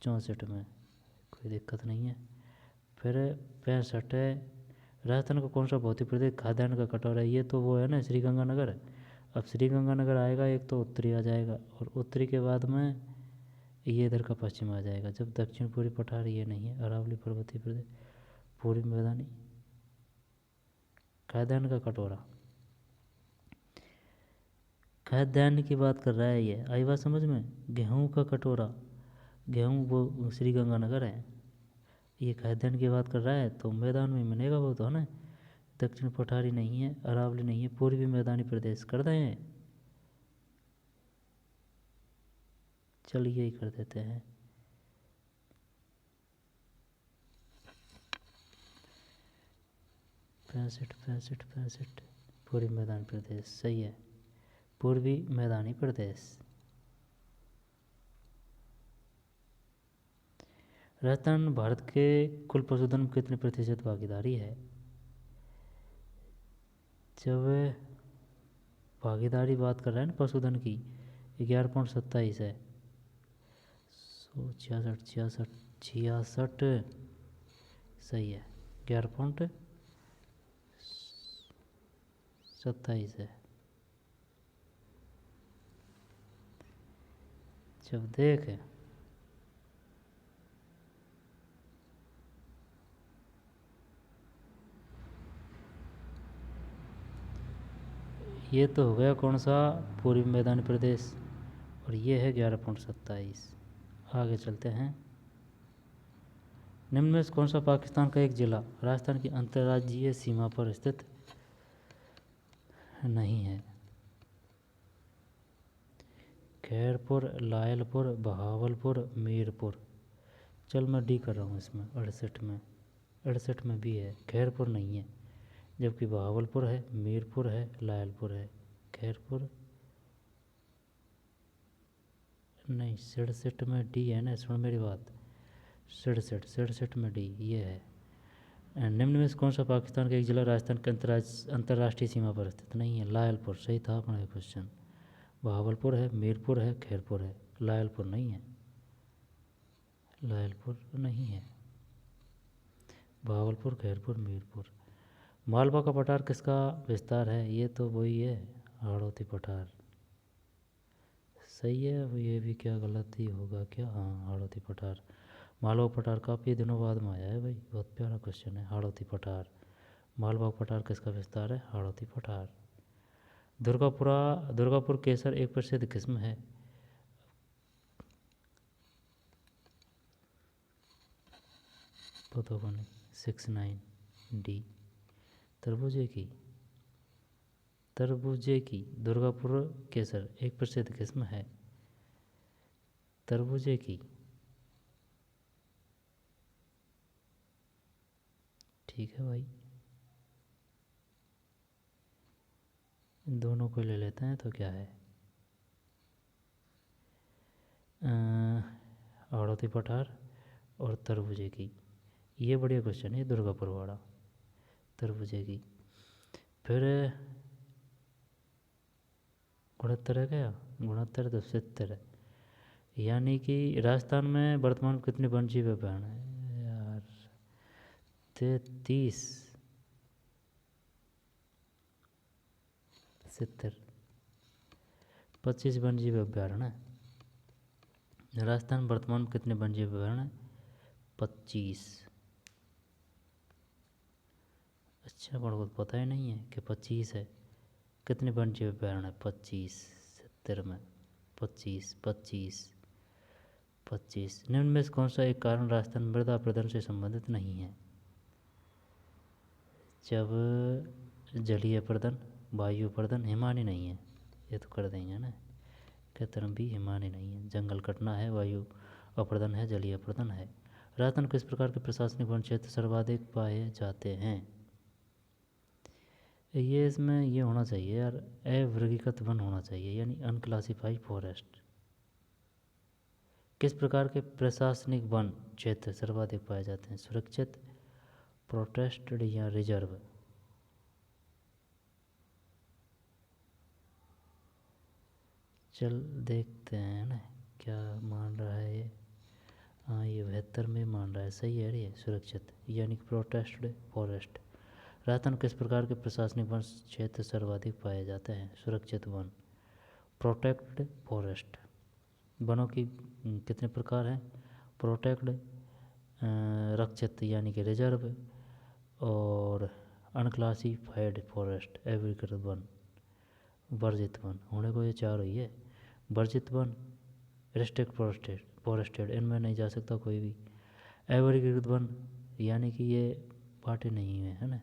64 में, कोई दिक्कत नहीं है। फिर 65 है, राजस्थान का कौन सा भौतिक प्रदेश खाद्यान्न का कटोरा है? ये तो वो है ना श्रीगंगानगर। अब श्रीगंगानगर आएगा एक तो उत्तरी आ जाएगा, और उत्तरी के बाद में ये इधर का पश्चिम आ जाएगा। जब दक्षिण पूर्वी पठार ये नहीं है, अरावली पर्वतीय प्रदेश, पूर्वी मैदानी, खाद्यान्न का कटोरा, खाद्यान्न की बात कर रहा है ये, आई बात समझ में। गेहूं का कटोरा, गेहूं वो श्रीगंगानगर है, ये खाद्यान्न की बात कर रहा है, तो मैदान में मिलेगा वो तो है ना। दक्षिण पठारी नहीं है, अरावली नहीं है, पूर्वी मैदानी प्रदेश कर दें, चलिए ही कर देते हैं। पैंसठ पूर्वी मैदानी प्रदेश, सही है, पूर्वी मैदानी प्रदेश। राजस्थान भारत के कुल पशुधन में कितने प्रतिशत भागीदारी है? जब भागीदारी बात कर रहे हैं ना पशुधन की, 11.27 है, 66 सही है, 11.27 है। जब देख ये तो हो गया कौन सा, पूर्वी मैदानी प्रदेश, और ये है 11.27। आगे चलते हैं। निम्न में से कौन सा पाकिस्तान का एक जिला राजस्थान की अंतर्राज्यीय सीमा पर स्थित नहीं है? खैरपुर, लायलपुर, बहावलपुर, मीरपुर। चल मैं डी कर रहा हूँ इसमें, 68 में भी है, खैरपुर नहीं है, जबकि बहावलपुर है, मीरपुर है, लायलपुर है, खैरपुर नहीं। 67 में डी है ना, सुन मेरी बात, 67 में डी ये है। निम्न में से कौन सा पाकिस्तान का एक जिला राजस्थान के अंतर्राष्ट्रीय सीमा पर स्थित नहीं है? लायलपुर, सही था अपना क्वेश्चन। बहावलपुर है, मीरपुर है, खैरपुर है, लायलपुर नहीं है, लायलपुर नहीं है, बहावलपुर, खैरपुर, मीरपुर। मालवा का पठार किसका विस्तार है? ये तो वही है, हाड़ौती पठार, सही है। अब ये भी क्या गलत ही होगा क्या? हाँ, हाड़ौती पठार। मालवा पठार काफ़ी दिनों बाद में आया है भाई, बहुत प्यारा क्वेश्चन है। हाड़ौती पठार, मालवा पठार किसका विस्तार है? हाड़ौती पठार। दुर्गापुर केसर एक प्रसिद्ध किस्म है, पता को नहीं, 69 डी। तरबूजे की दुर्गापुर केसर एक प्रसिद्ध किस्म है। तरबूजे की, ठीक है भाई, इन दोनों को ले लेते हैं तो क्या है, आड़ोती पठार और तरबूजे की। ये बढ़िया क्वेश्चन है दुर्गापुर वाला, तरबूजे की। फिर गुणोत्तर है क्या, गुणोत्तर तो 70 है। यानी कि राजस्थान में वर्तमान में कितने वन्यजीव अभयारण्य है यार, 33, 70, 25 वन्यजीव अभयारण्य है। राजस्थान वर्तमान में कितने वन्यजीव अभयारण्य, 25। अच्छा, बड़ा को पता ही नहीं है कि 25 है। कितने वन्यजीव अभयारण्य है, 25, 70 में 25, 25, 25। निम्न में से कौन सा एक कारण राजस्थान मृदा अपरदन से संबंधित नहीं है। जब जलीय अपरदन, वायु अपरदन, हिमानी नहीं है, ये तो कर देंगे ना, क्या तरह भी हिमानी नहीं है, जंगल कटना है, वायु अपरदन है, जलीय अपरदन है। राजस्थान किस प्रकार के प्रशासनिक वन क्षेत्र सर्वाधिक पाए जाते हैं। ये इसमें ये होना चाहिए यार, अवर्गीकृत वन होना चाहिए, यानी अनक्लासिफाइड फॉरेस्ट। किस प्रकार के प्रशासनिक वन क्षेत्र सर्वाधिक पाए जाते हैं, सुरक्षित, प्रोटेक्टेड या रिजर्व। चल देखते हैं ना क्या मान रहा है ये। हाँ, ये 72 में मान रहा है, सही है ये, सुरक्षित यानी कि प्रोटेक्टेड फॉरेस्ट। राजस्थान किस प्रकार के प्रशासनिक वन क्षेत्र सर्वाधिक पाए जाते हैं, सुरक्षित वन, प्रोटेक्टेड फॉरेस्ट। वनों की कितने प्रकार हैं, प्रोटेक्ट, रक्षित यानी कि रिजर्व, और अनक्लासिफाइड फॉरेस्ट, एग्रीकल्चर वन, वर्जित वन। होने को ये चार हुई है, वर्जित वन, रिस्ट्रिक्ट फॉरेस्टेड, इनमें नहीं जा सकता कोई भी। एग्रीकल्चर वन यानी कि ये पार्टी नहीं है ना।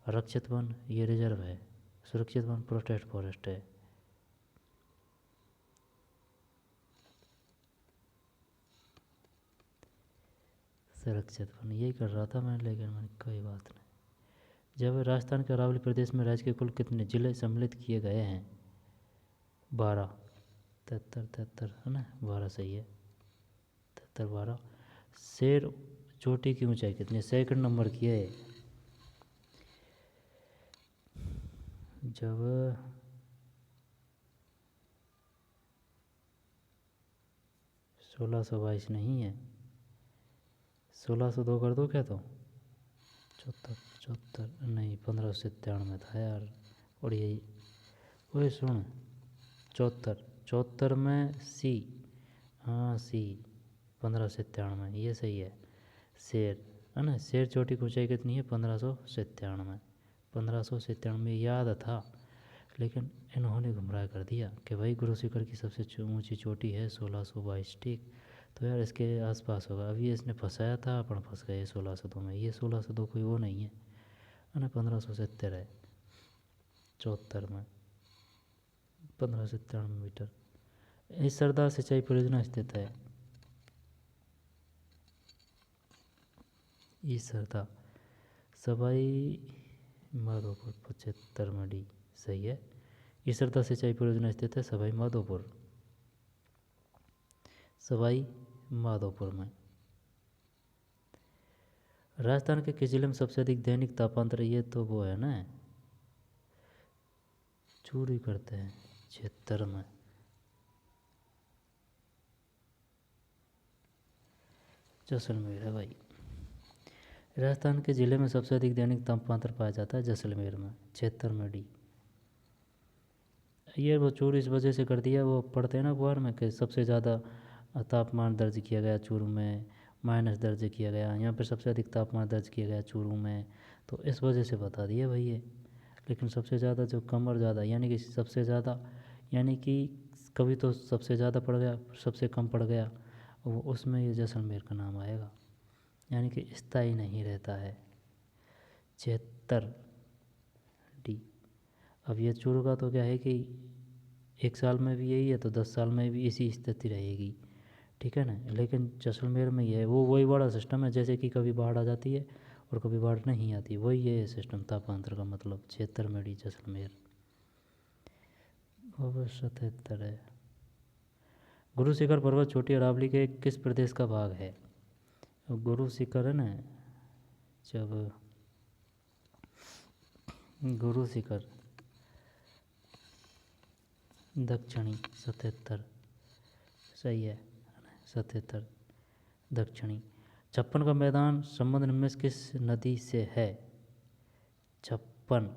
रक्षित वन ये रिजर्व है, सुरक्षित वन प्रोटेक्ट फॉरेस्ट है। सुरक्षित वन यही कर रहा था मैं, लेकिन मैंने कोई बात नहीं। जब राजस्थान के अरावली प्रदेश में राज्य के कुल कितने जिले सम्मिलित किए गए हैं, 12, 73 है ना, 12 सही है, 73, 12। शेर चोटी की ऊंचाई कितनी, सेकंड नंबर की है। जब 1622 नहीं है, 1602 कर दो क्या, तो 74 नहीं, 1597 था यार। और यही वही सुन, 74 में सी, हाँ सी, 1597 ये सही है। शेर है ना, शेर चोटी की ऊंचाई कितनी है, 1597, 1597 याद था, लेकिन इन्होंने गुमराह कर दिया कि भाई गुरु शिखर की सबसे ऊंची चोटी है 1622, ठीक, तो यार इसके आसपास होगा। अभी इसने फंसाया था, अपन फंस गए 1602 में। ये 1602 कोई वो नहीं है ना, 1570 है, 74 में 1597 मीटर। इस सरदार सिंचाई परियोजना स्थित है, इस सरदार सवाई माधोपुर 75 में डी, सही है। इस सरदार सिंचाई परियोजना स्थित है सवाई माधोपुर, सवाई माधोपुर में। राजस्थान के किस जिले में सबसे अधिक दैनिक तापांतर, ये तो वो है ना, चोरी करते हैं, 76 में। जैसलमेर है भाई। राजस्थान के जिले में सबसे अधिक दैनिक तापांतर पाया जाता है जैसलमेर में, 76 में डी। ये वो चूरू इस वजह से कर दिया, वो पढ़ते हैं ना अखबार में कि सबसे ज़्यादा तापमान दर्ज किया गया चूरू में, माइनस दर्ज किया गया, यहाँ पर सबसे अधिक तापमान दर्ज किया गया चूरू में, तो इस वजह से बता दिया भाई ये। लेकिन सबसे ज़्यादा जो कम और ज़्यादा, यानी कि सबसे ज़्यादा, यानी कि कभी तो सबसे ज़्यादा पड़ गया, सबसे कम पड़ गया, वो उसमें ये जैसलमेर का नाम आएगा। यानी कि स्थायी नहीं रहता है। 76 डी। अब ये चूरू का तो क्या है कि 1 साल में भी यही है तो 10 साल में भी इसी स्थिति रहेगी, ठीक है ना। लेकिन जैसलमेर में ये है वो वही बड़ा सिस्टम है, जैसे कि कभी बाढ़ आ जाती है और कभी बाढ़ नहीं आती, वही ये सिस्टम तापांतर का मतलब। 76 में डी जैसलमेर। अब 77 है। गुरु शिखर पर्वत छोटी अरावली के किस प्रदेश का भाग है? गुरु शिखर है ना, जब गुरु शिखर दक्षिणी 77 सही है 77 दक्षिणी। 56 का मैदान संबंध में किस नदी से है? 56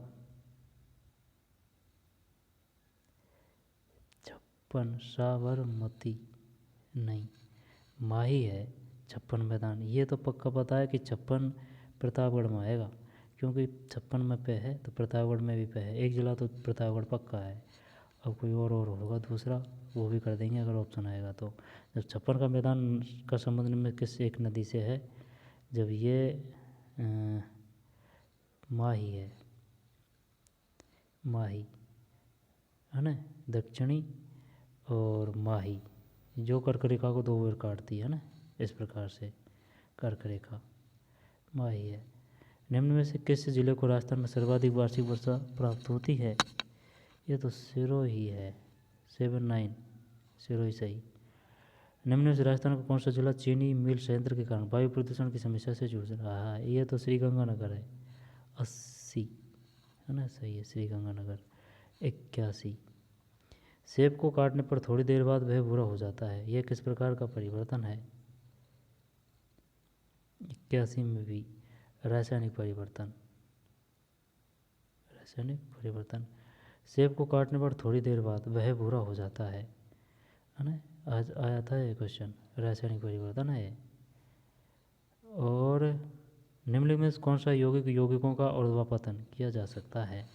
साबरमती नहीं, माही है 56 मैदान। ये तो पक्का पता है कि 56 प्रतापगढ़ में आएगा, क्योंकि 56 में पे है तो प्रतापगढ़ में भी पे है। एक जिला तो प्रतापगढ़ पक्का है। अब कोई और होगा दूसरा, वो भी कर देंगे अगर ऑप्शन आएगा तो। जब 56 का मैदान का संबंध में किस एक नदी से है, जब ये माही है, माही है ना, दक्षिणी और माही, जो कर्क रेखा को 2 बार काटती है ना, इस प्रकार से कर्क रेखा माही है। निम्न में से किस जिले को राजस्थान में सर्वाधिक वार्षिक वर्षा प्राप्त होती है? ये तो सिरोही है 79 सिरोही सही। निम्न में से राजस्थान का कौन सा जिला चीनी मिल संयंत्र के कारण वायु प्रदूषण की समस्या से जूझ रहा है? ये तो श्रीगंगानगर है 80 है ना, सही है श्रीगंगानगर 81। सेब को काटने पर थोड़ी देर बाद वह भूरा हो जाता है, यह किस प्रकार का परिवर्तन है? 81 में भी रासायनिक परिवर्तन, रासायनिक परिवर्तन। सेब को काटने पर थोड़ी देर बाद वह भूरा हो जाता है ना, आज आया था ये क्वेश्चन, रासायनिक परिवर्तन है। और निम्नलिखित में कौन सा यौगिकों का ऊर्ध्वापतन किया जा सकता है?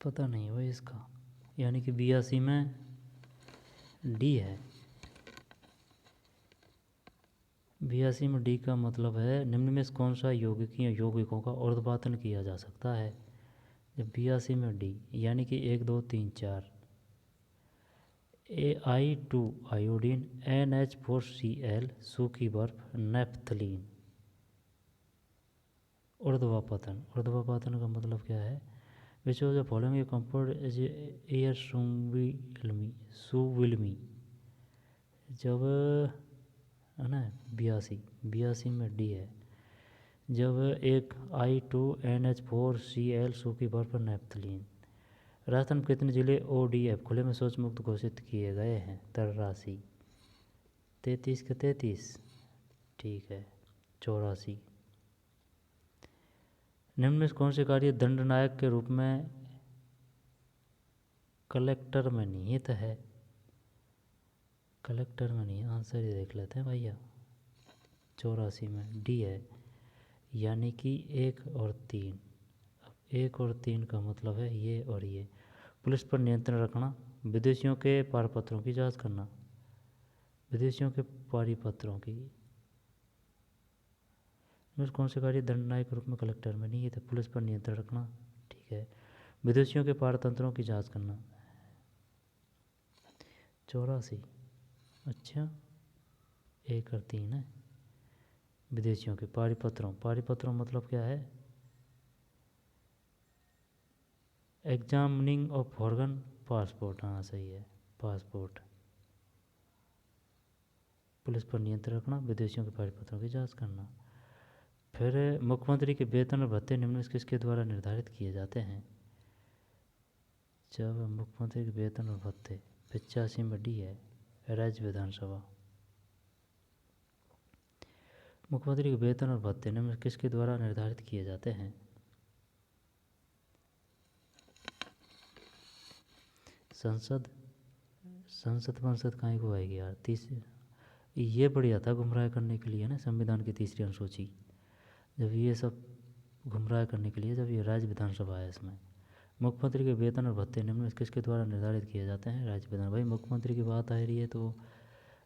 पता नहीं भाई इसका, यानी कि 82 में डी है। 82 में डी का मतलब है निम्न में कौन सा यौगिकों का ऊर्ध्वापतन किया जा सकता है? जब 82 में डी, यानी कि 1 2 3 4 Ai2 आयोडीन, NH4Cl सूखी बर्फ, नेफ्थलीन। ऊर्ध्वापतन का मतलब क्या है? Which of the following compound is air सुविल्मी। जब है ना 82 में डी है, जब एक I2NH4Cl सूखी बर्फ, नेफ्थलीन। राजस्थान में कितने जिले ODF खुले में शौच मुक्त घोषित किए गए हैं? 83 33 के 33 ठीक है 84। निम्न में कौन से कार्य दंडनायक के रूप में कलेक्टर में निहित है? कलेक्टर में नहीं, आंसर ही देख लेते हैं भैया। 84 में डी है, यानी कि 1 और 3। अब 1 और 3 का मतलब है ये और ये। पुलिस पर नियंत्रण रखना, विदेशियों के पारपत्रों की जांच करना, विदेशियों के पारिपत्रों की। कौन से कार्य दंडनायक के रूप में कलेक्टर में नहीं है? तो पुलिस पर नियंत्रण रखना, ठीक है। विदेशियों के पारतंत्रों की जांच करना। 84 अच्छा 1 और 3 है। विदेशियों के पारिपत्रों मतलब क्या है? एग्जामिनिंग ऑफ फॉरेन पासपोर्ट, हाँ सही है पासपोर्ट। पुलिस पर नियंत्रण रखना, विदेशियों के पारिपत्रों की जांच करना। फिर मुख्यमंत्री के वेतन और भत्ते निम्न में किसके द्वारा निर्धारित किए जाते हैं? जब मुख्यमंत्री के वेतन और भत्ते 85 में डी है, राज्य विधानसभा। मुख्यमंत्री के वेतन और भत्ते निम्न में किसके द्वारा निर्धारित किए जाते हैं? संसद वंसद कहीं को आएगी यार। ये बढ़िया था गुमराह करने के लिए ना, संविधान की तीसरी अनुसूची। जब ये सब गुमराह करने के लिए, जब ये राज्य विधानसभा है इसमें मुख्यमंत्री के वेतन और भत्ते निम्न में से किसके द्वारा निर्धारित किए जाते हैं? राज्य वेतन। भाई मुख्यमंत्री की बात आ रही है तो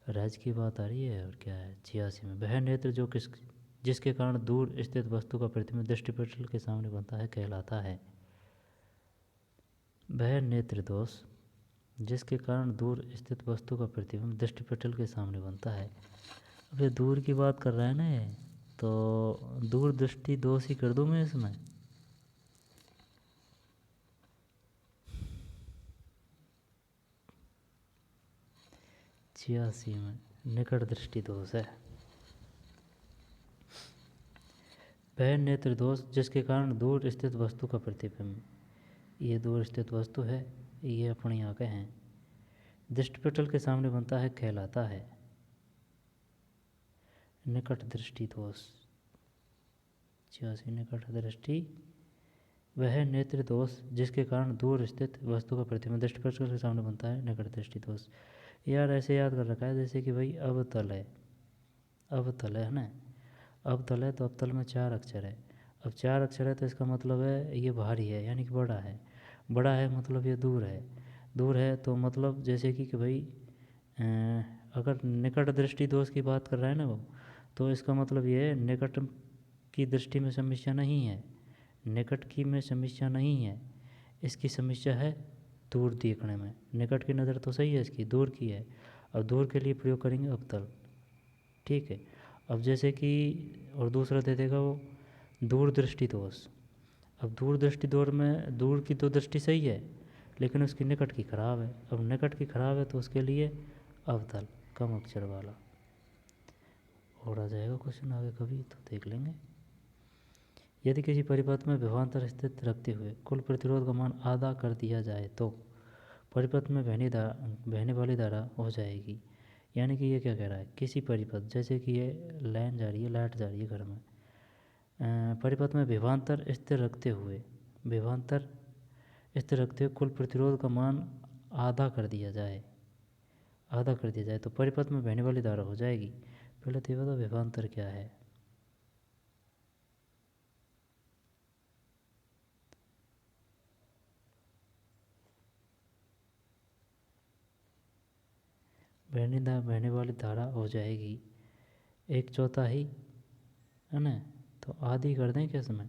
राज्य की बात आ रही है। और क्या है 86 में, वह नेत्र जो जिसके कारण दूर स्थित वस्तु का प्रतिबिंब दृष्टिपटल के सामने बनता है कहलाता है। वह नेत्र दोष जिसके कारण दूर स्थित वस्तु का प्रतिबिंब दृष्टिपटल के सामने बनता है। अब ये दूर की बात कर रहा है ना ये, तो दूर दृष्टि दोष ही कर दूँ मैं इसमें। छियासी में निकट दृष्टि दोष है। वह नेत्र दोष जिसके कारण दूर स्थित वस्तु का प्रतिबिंब, ये दूर स्थित वस्तु है, ये अपनी आंखें हैं, दृष्टिपटल के सामने बनता है कहलाता है निकट दृष्टि दोष। 86 निकट दृष्टि। वह नेत्र दोष जिसके कारण दूर स्थित वस्तु का प्रतिबिंब दृष्टिपटल के सामने बनता है निकट दृष्टि दोष। यार ऐसे याद कर रखा है जैसे कि भाई अवतल है, अवतल है ना, अवतल है तो अवतल में 4 अक्षर है। अब 4 अक्षर है तो इसका मतलब है ये भारी है, यानी कि बड़ा है। बड़ा है मतलब ये दूर है, दूर है तो मतलब जैसे कि भाई अगर निकट दृष्टि दोष की बात कर रहा है ना वो, तो इसका मतलब ये है निकट की दृष्टि में समस्या नहीं है, निकट की में समस्या नहीं है, इसकी समस्या है दूर देखने में। निकट की नज़र तो सही है इसकी, दूर की है। अब दूर के लिए प्रयोग करेंगे अवतल, ठीक है। अब जैसे कि और दूसरा दे देगा वो दूर दृष्टि दोष। अब दूर दृष्टि दोष में दूर की तो दृष्टि सही है लेकिन उसकी निकट की खराब है। अब निकट की खराब है तो उसके लिए अवतल कम अक्षर वाला। और आ जाएगा क्वेश्चन आगे कभी तो देख लेंगे। यदि किसी परिपथ में विभवांतर स्थित रखते हुए कुल प्रतिरोध का मान आधा कर दिया जाए तो परिपथ में बहने वाली धारा हो जाएगी। यानी कि ये क्या कह रहा है, किसी परिपथ जैसे कि ये लाइन जा रही है, लाइट जा रही है घर में, परिपथ में विभवांतर स्थिर रखते हुए कुल प्रतिरोध का मान आधा कर दिया जाए, आधा कर दिया जाए तो परिपथ में बहने वाली धारा हो जाएगी। पहले तो ये बताओ विभवांतर क्या है। बहने वाली धारा हो जाएगी 1/4 है ना, तो आधी कर दें क्या समय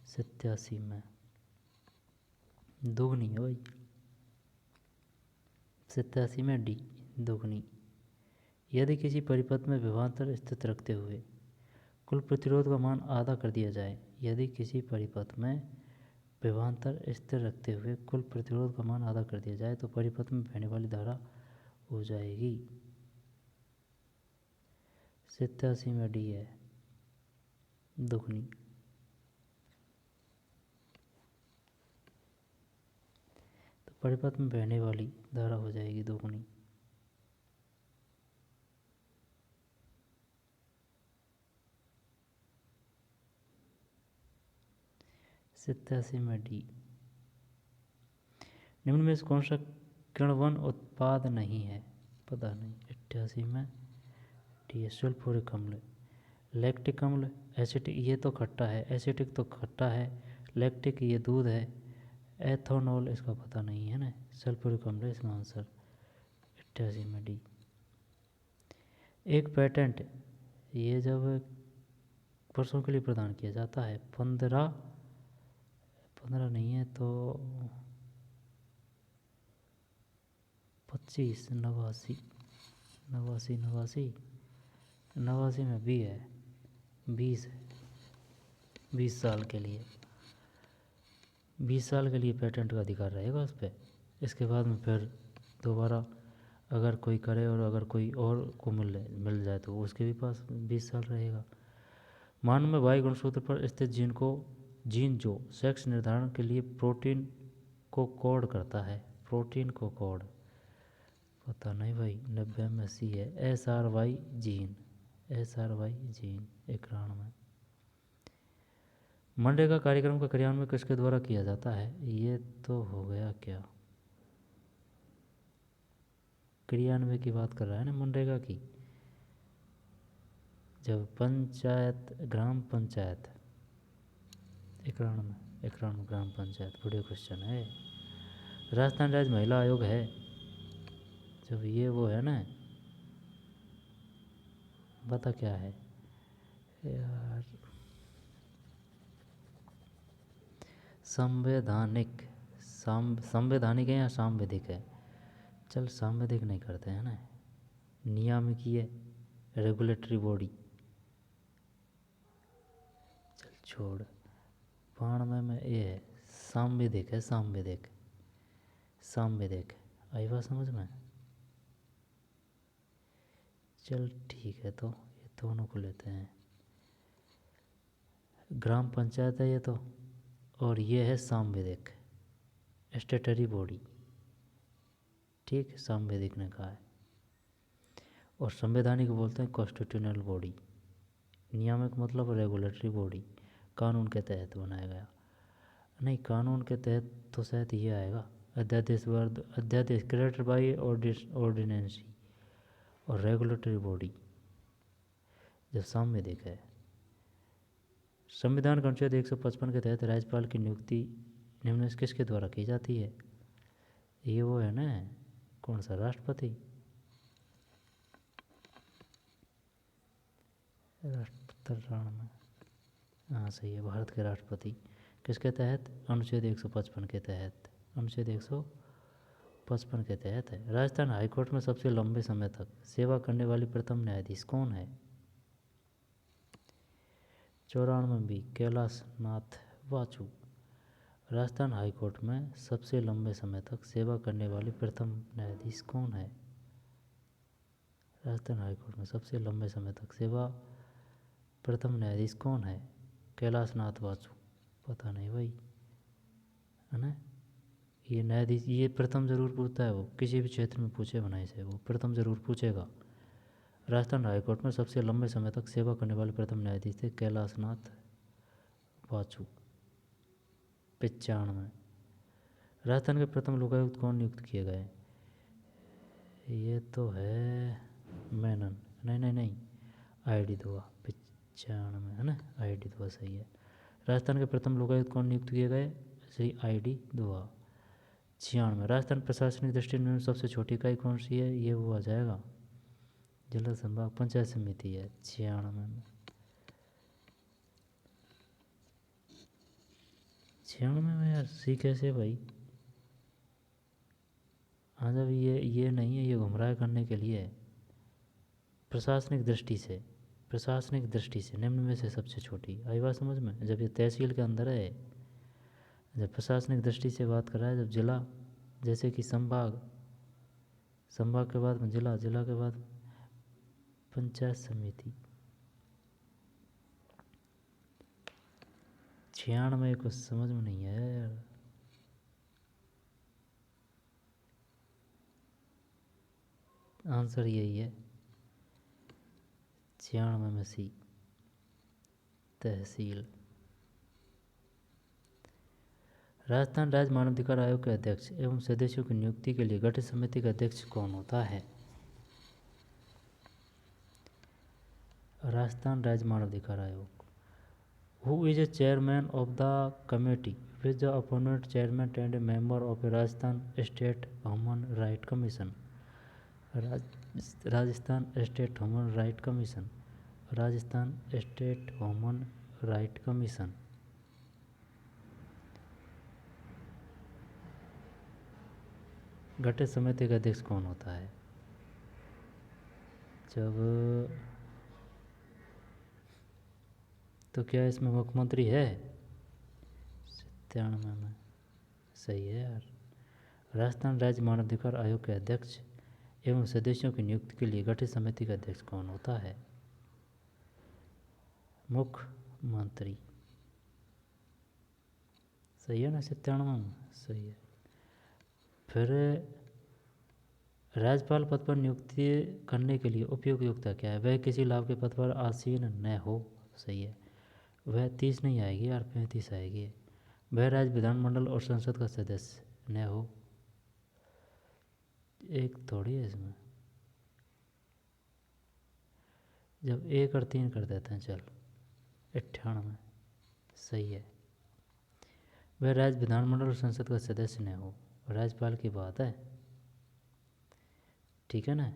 87 में, दोगुनी है भाई 87 में डी दोगुनी। यदि किसी परिपथ में विभवांतर स्थित रखते हुए कुल प्रतिरोध का मान आधा कर दिया जाए, यदि किसी परिपथ में विभवांतर स्थिर रखते हुए कुल प्रतिरोध का मान आधा कर दिया जाए तो परिपथ में बहने वाली धारा हो जाएगी 87 में डी है दुगनी। तो परिपथ में बहने वाली धारा हो जाएगी दोगुनी। सत्तासी में डी। निम्न में से कौन सा किण्वन उत्पाद नहीं है, पता नहीं। 88 में डी सल्फ्यूरिक अम्ल, लैक्टिक अम्ल, एसिटिक ये तो खट्टा है, एसिटिक तो खट्टा है, लैक्टिक ये दूध है, एथोनॉल इसका पता नहीं है ना, सल्फ्यूरिक अम्ल है इसका आंसर 88 में डी। एक पेटेंट ये जब वर्षों के लिए प्रदान किया जाता है 15 नहीं है तो 25 नवासी में भी है 20 साल के लिए 20 साल के लिए पेटेंट का अधिकार रहेगा उस पर। इसके बाद में फिर दोबारा अगर कोई करे और अगर कोई और को मिल जाए तो उसके भी पास 20 साल रहेगा। मानव में वाई गुणसूत्र पर स्थित जीन जो सेक्स निर्धारण के लिए प्रोटीन को कोड करता है, प्रोटीन को कोड पता नहीं भाई 90 में सी है, SRY जीन 91 में। मनरेगा कार्यक्रम का क्रियान्वयन किसके द्वारा किया जाता है, ये तो हो गया क्या, क्रियान्वयन की बात कर रहा है ना मनरेगा की। जब पंचायत ग्राम पंचायत 91 में 91 ग्राम पंचायत, बढ़िया क्वेश्चन है। राजस्थान राज्य महिला आयोग है जब ये वो है ना, बता क्या है यार, संवैधानिक, संवैधानिक है या सांविधिक है? चल सांविधिक नहीं करते हैं ना, नियामकीय, रेगुलेटरी बॉडी, चल छोड़। 92 में ये है सांविधिक है, सांविधिक, सांविधिक आई बात समझ में? चल ठीक है, तो ये दोनों को लेते हैं। ग्राम पंचायत है ये तो, और ये है सांविधिक, स्टेटरी बॉडी, ठीक, सांविधिक ने कहा है। और संवैधानिक बोलते हैं कॉन्स्टिट्यूशनल बॉडी, नियामक मतलब रेगुलेटरी बॉडी, कानून के तहत बनाया गया। नहीं, कानून के तहत तो शायद ये आएगा अध्यादेश, अध्यादेश क्रिएटेड बाई ऑर्डिनेंस, और रेगुलेटरी बॉडी जब सांविधिक है। संविधान के अनुच्छेद 155 के तहत राज्यपाल की नियुक्ति निम्न में से किसके द्वारा की जाती है? ये वो है ना, कौन सा, राष्ट्रपति, राष्ट्रपति में, हाँ सही है, भारत के राष्ट्रपति। किसके तहत? अनुच्छेद 155 के तहत, अनुच्छेद 155 के तहत है। राजस्थान हाईकोर्ट में सबसे लंबे समय तक सेवा करने वाली प्रथम न्यायाधीश कौन है? 94 बी, कैलाश नाथ वाचु। राजस्थान हाईकोर्ट में सबसे लंबे समय तक सेवा करने वाली प्रथम न्यायाधीश कौन है? राजस्थान हाईकोर्ट में सबसे लंबे समय तक सेवा प्रथम न्यायाधीश कौन है? कैलाश नाथ वाचु। पता नहीं भाई, है ना, ये न्यायाधीश, ये प्रथम जरूर पूछता है, वो किसी भी क्षेत्र में पूछे बनाए से वो प्रथम जरूर पूछेगा। राजस्थान हाईकोर्ट में सबसे लंबे समय तक सेवा करने वाले प्रथम न्यायाधीश थे कैलाश नाथ वाचु, 95। राजस्थान के प्रथम लोकायुक्त कौन नियुक्त किए गए? ये तो है मेनन, नहीं, ID दुआ, 95 है ना, ID दुआ सही है। राजस्थान के प्रथम लोकायुक्त कौन नियुक्त किए गए? श्री ID दुआ, 96। राजस्थान प्रशासनिक दृष्टि में सबसे छोटी इकाई कौन सी है? ये वो आ जाएगा, जिला संभाग पंचायत समिति है, 96 में। 96 में यार, सी कैसे भाई? हाँ, जब ये नहीं है, ये गुमराह करने के लिए है। प्रशासनिक दृष्टि से, प्रशासनिक दृष्टि से निम्न में से सबसे छोटी, आई बात समझ में? जब ये तहसील के अंदर है, जब प्रशासनिक दृष्टि से बात कर रहा है, जब जिला, जैसे कि संभाग, संभाग के बाद में जिला, जिला के बाद पंचायत समिति। 96 में कुछ समझ में नहीं है यार। आंसर यही है, 96 में सी, तहसील। राजस्थान राज्य मानवाधिकार आयोग के अध्यक्ष एवं सदस्यों की नियुक्ति के लिए गठित समिति का अध्यक्ष कौन होता है? राजस्थान राज्य मानवाधिकार आयोग। Who is a chairman of the committee which the appointed chairman and A member of A Rajasthan state human right commission? Rajasthan state human right commission, Rajasthan state human right commission. गठित समिति का अध्यक्ष कौन होता है? जब, तो क्या इसमें मुख्यमंत्री है? 97 में सही है यार। राजस्थान राज्य मानवाधिकार आयोग के अध्यक्ष एवं सदस्यों की नियुक्ति के लिए गठित समिति का अध्यक्ष कौन होता है? मुख्यमंत्री, सही है ना, 97 में सही है। फिर राज्यपाल पद पर नियुक्ति करने के लिए उपयुक्त योग्यता क्या है? वह किसी लाभ के पद पर आसीन न हो, सही है। वह 30 नहीं आएगी यार, 35 आएगी। वह राज्य विधानमंडल और संसद का सदस्य न हो, एक थोड़ी है इसमें, जब 1 और 3 कर देते हैं, चल 98 सही है। वह राज्य विधानमंडल और संसद का सदस्य न हो। राज्यपाल की बात है, ठीक है ना।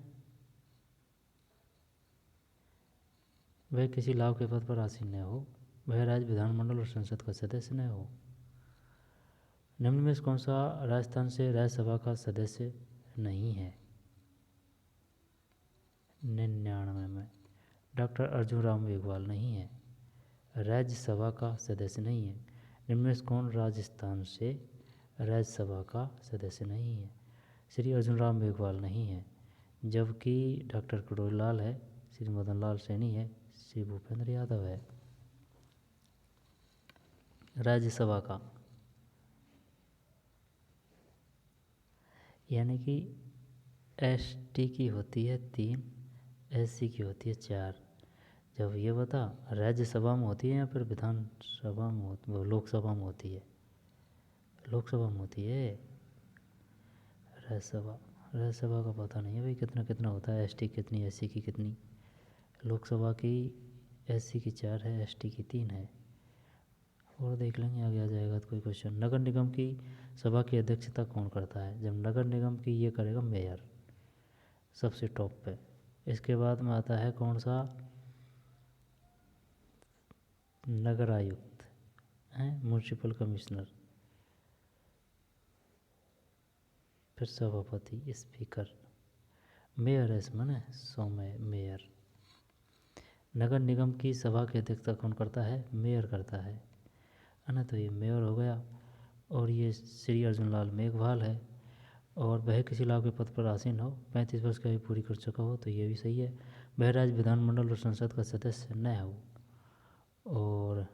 वह किसी लाभ के पद पर आसीन न हो। वह राज्य विधानमंडल और संसद का सदस्य न हो। निम्न में से कौन सा राजस्थान से राज्यसभा का सदस्य नहीं है? 99 में डॉक्टर अर्जुन राम मेघवाल नहीं है, राज्यसभा का सदस्य नहीं है। निम्न में से कौन राजस्थान से राज्यसभा का सदस्य नहीं है? श्री अर्जुन राम मेघवाल नहीं है, जबकि डॉक्टर कड़ोरी लाल है, श्री मदन लाल सैनी है, श्री भूपेंद्र यादव है। राज्यसभा का यानी कि एसटी की होती है 3, एससी की होती है 4। जब ये बता राज्यसभा में होती है या फिर विधानसभा में होती, वो लोकसभा में होती है? लोकसभा में होती है। राज्यसभा का पता नहीं है भाई कितना कितना होता है, एसटी कितनी, एससी की कितनी। लोकसभा की एससी की 4 है, एसटी की 3 है। और देख लेंगे आगे आ जाएगा तो कोई क्वेश्चन। नगर निगम की सभा की अध्यक्षता कौन करता है? जब नगर निगम की ये करेगा मेयर, सबसे टॉप पे। इसके बाद में आता है कौन सा? नगर आयुक्त है, म्यूनसिपल कमिश्नर, फिर सभापति, स्पीकर। मेयर है इसमें ना, सौम्य मेयर। नगर निगम की सभा की अध्यक्षता कौन करता है? मेयर करता है ना। तो ये मेयर हो गया। और ये श्री अर्जुन लाल मेघवाल है। और वह किसी लाभ के पद पर आसीन हो, 35 वर्ष की आयु पूरी कर चुका हो, तो ये भी सही है। वह राज्य विधानमंडल और संसद का सदस्य न हो। और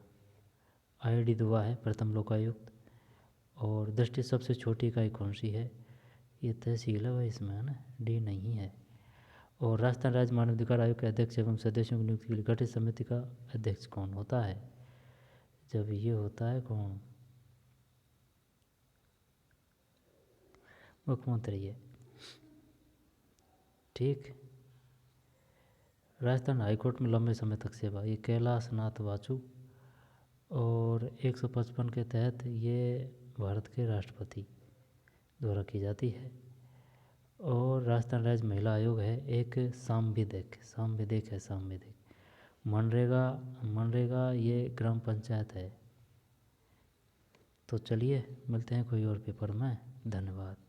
IID दुआ है, प्रथम लोकायुक्त। और दृष्टि सबसे छोटी इकाई कौन सी है? ये तहसील है भाई, इसमें है ना, डी नहीं है। और राजस्थान राज्य मानवाधिकार आयोग के अध्यक्ष एवं सदस्यों की नियुक्ति के लिए गठित समिति का अध्यक्ष कौन होता है? जब ये होता है कौन? मुख्यमंत्री है, ठीक। राजस्थान हाईकोर्ट में लंबे समय तक सेवा, ये कैलाश नाथ वाचु। और 155 के तहत ये भारत के राष्ट्रपति द्वारा की जाती है। और राजस्थान राज्य महिला आयोग है एक सांविधिक है, सांविधिक। मनरेगा ये ग्राम पंचायत है। तो चलिए मिलते हैं कोई और पेपर में। धन्यवाद।